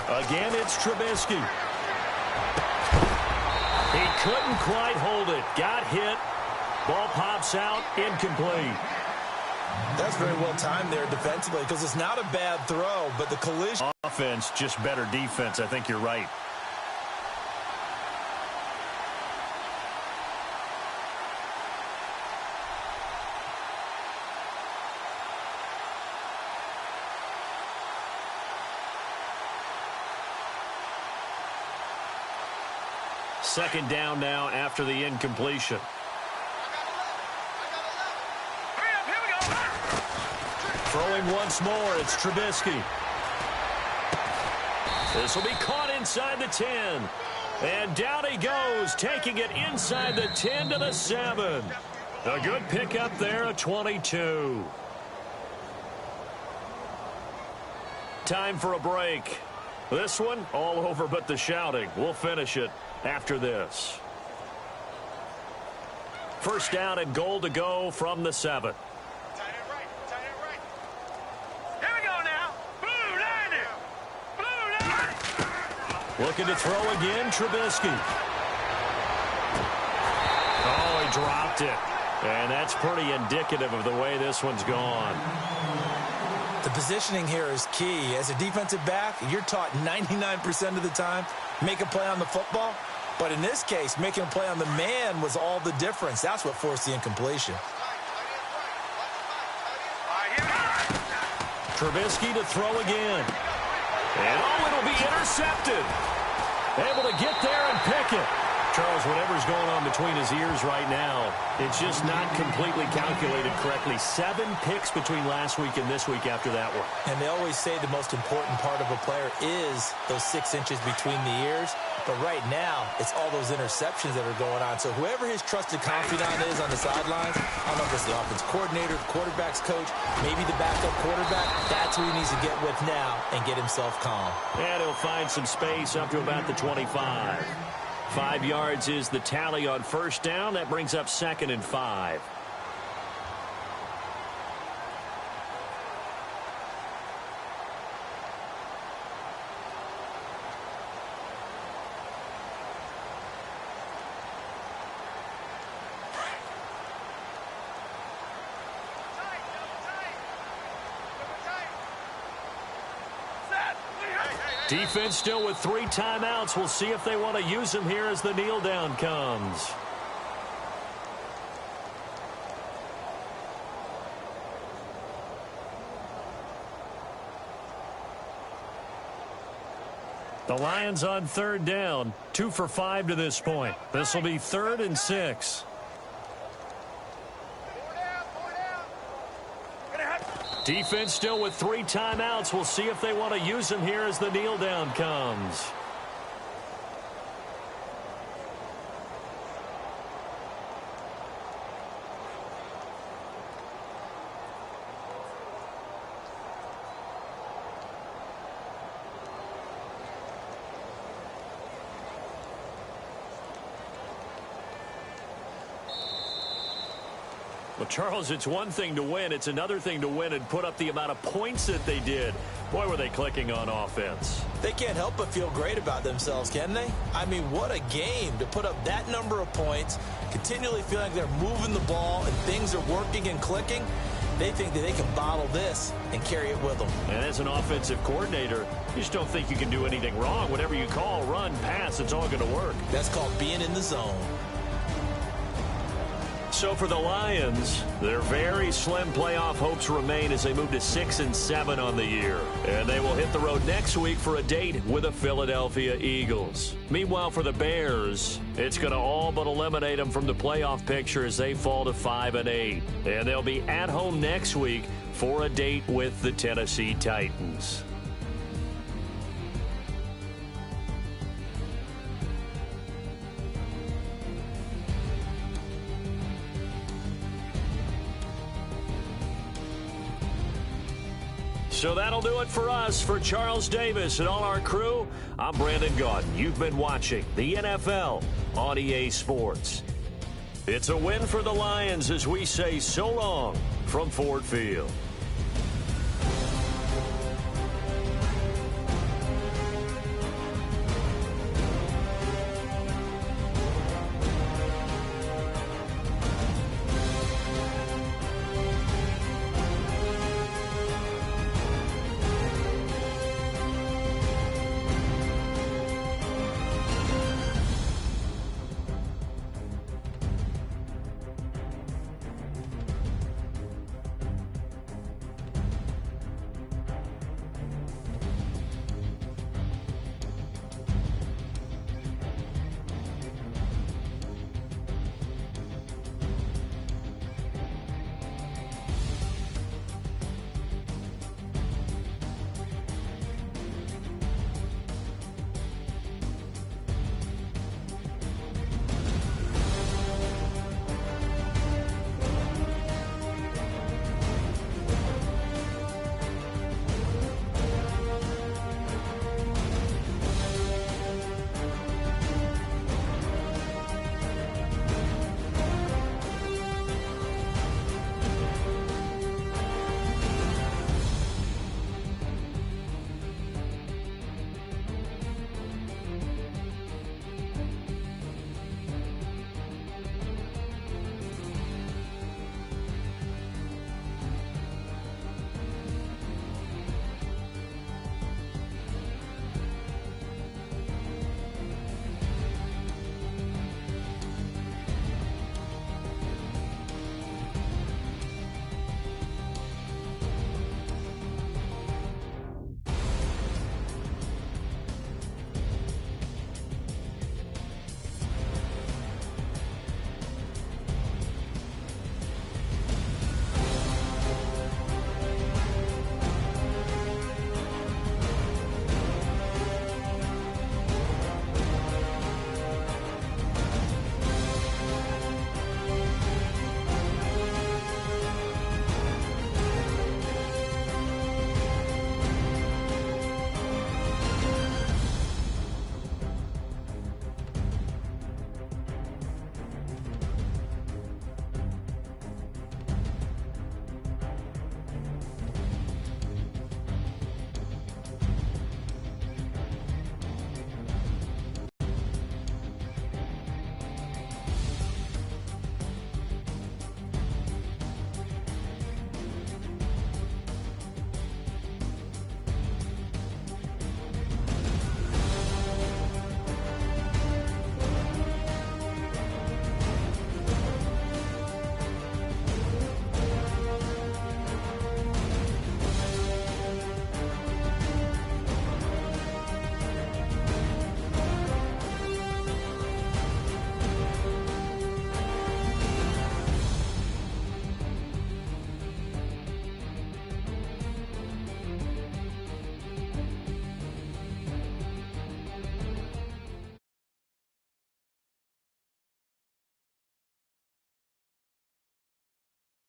Again, it's Trubisky. He couldn't quite hold it. Got hit. Ball pops out. Incomplete. That's very well timed there defensively because it's not a bad throw, but the collision. Offense, just better defense. I think you're right. Second down now after the incompletion. Throwing once more, it's Trubisky. This will be caught inside the 10. And down he goes, taking it inside the 10 to the 7. A good pickup there, a 22. Time for a break. This one, all over but the shouting. We'll finish it after this. First down and goal to go from the 7. Here we go now. Blue line it. Blue line. Looking to throw again, Trubisky. Oh, he dropped it. And that's pretty indicative of the way this one's gone. The positioning here is key. As a defensive back, you're taught 99% of the time, make a play on the football. But in this case, making a play on the man was all the difference. That's what forced the incompletion. Trubisky to throw again. And oh, it'll be intercepted. Able to get there and pick it. Charles, whatever's going on between his ears right now, it's just not completely calculated correctly. 7 picks between last week and this week after that one. And they always say the most important part of a player is those 6 inches between the ears. But right now, it's all those interceptions that are going on. So whoever his trusted confidant is on the sidelines, I don't know if it's the offense coordinator, the quarterback's coach, maybe the backup quarterback, that's who he needs to get with now and get himself calm. And he'll find some space up to about the 25. 5 yards is the tally on first down. That brings up 2nd and 5. Defense still with 3 timeouts. We'll see if they want to use them here as the kneel down comes. The Lions on 3rd down. 2 for 5 to this point. This will be 3rd and 6. Defense still with 3 timeouts. We'll see if they want to use them here as the kneel down comes. Well, Charles, it's one thing to win. It's another thing to win and put up the amount of points that they did. Boy, were they clicking on offense. They can't help but feel great about themselves, can they? I mean, what a game to put up that number of points, continually feeling like they're moving the ball and things are working and clicking. They think that they can bottle this and carry it with them. And as an offensive coordinator, you just don't think you can do anything wrong. Whatever you call, run, pass, it's all going to work. That's called being in the zone. So for the Lions, their very slim playoff hopes remain as they move to 6-7 on the year. And they will hit the road next week for a date with the Philadelphia Eagles. Meanwhile, for the Bears, it's going to all but eliminate them from the playoff picture as they fall to 5-8. And they'll be at home next week for a date with the Tennessee Titans. So that'll do it for us. For Charles Davis and all our crew, I'm Brandon Gaudin. You've been watching the NFL on EA Sports. It's a win for the Lions as we say so long from Ford Field.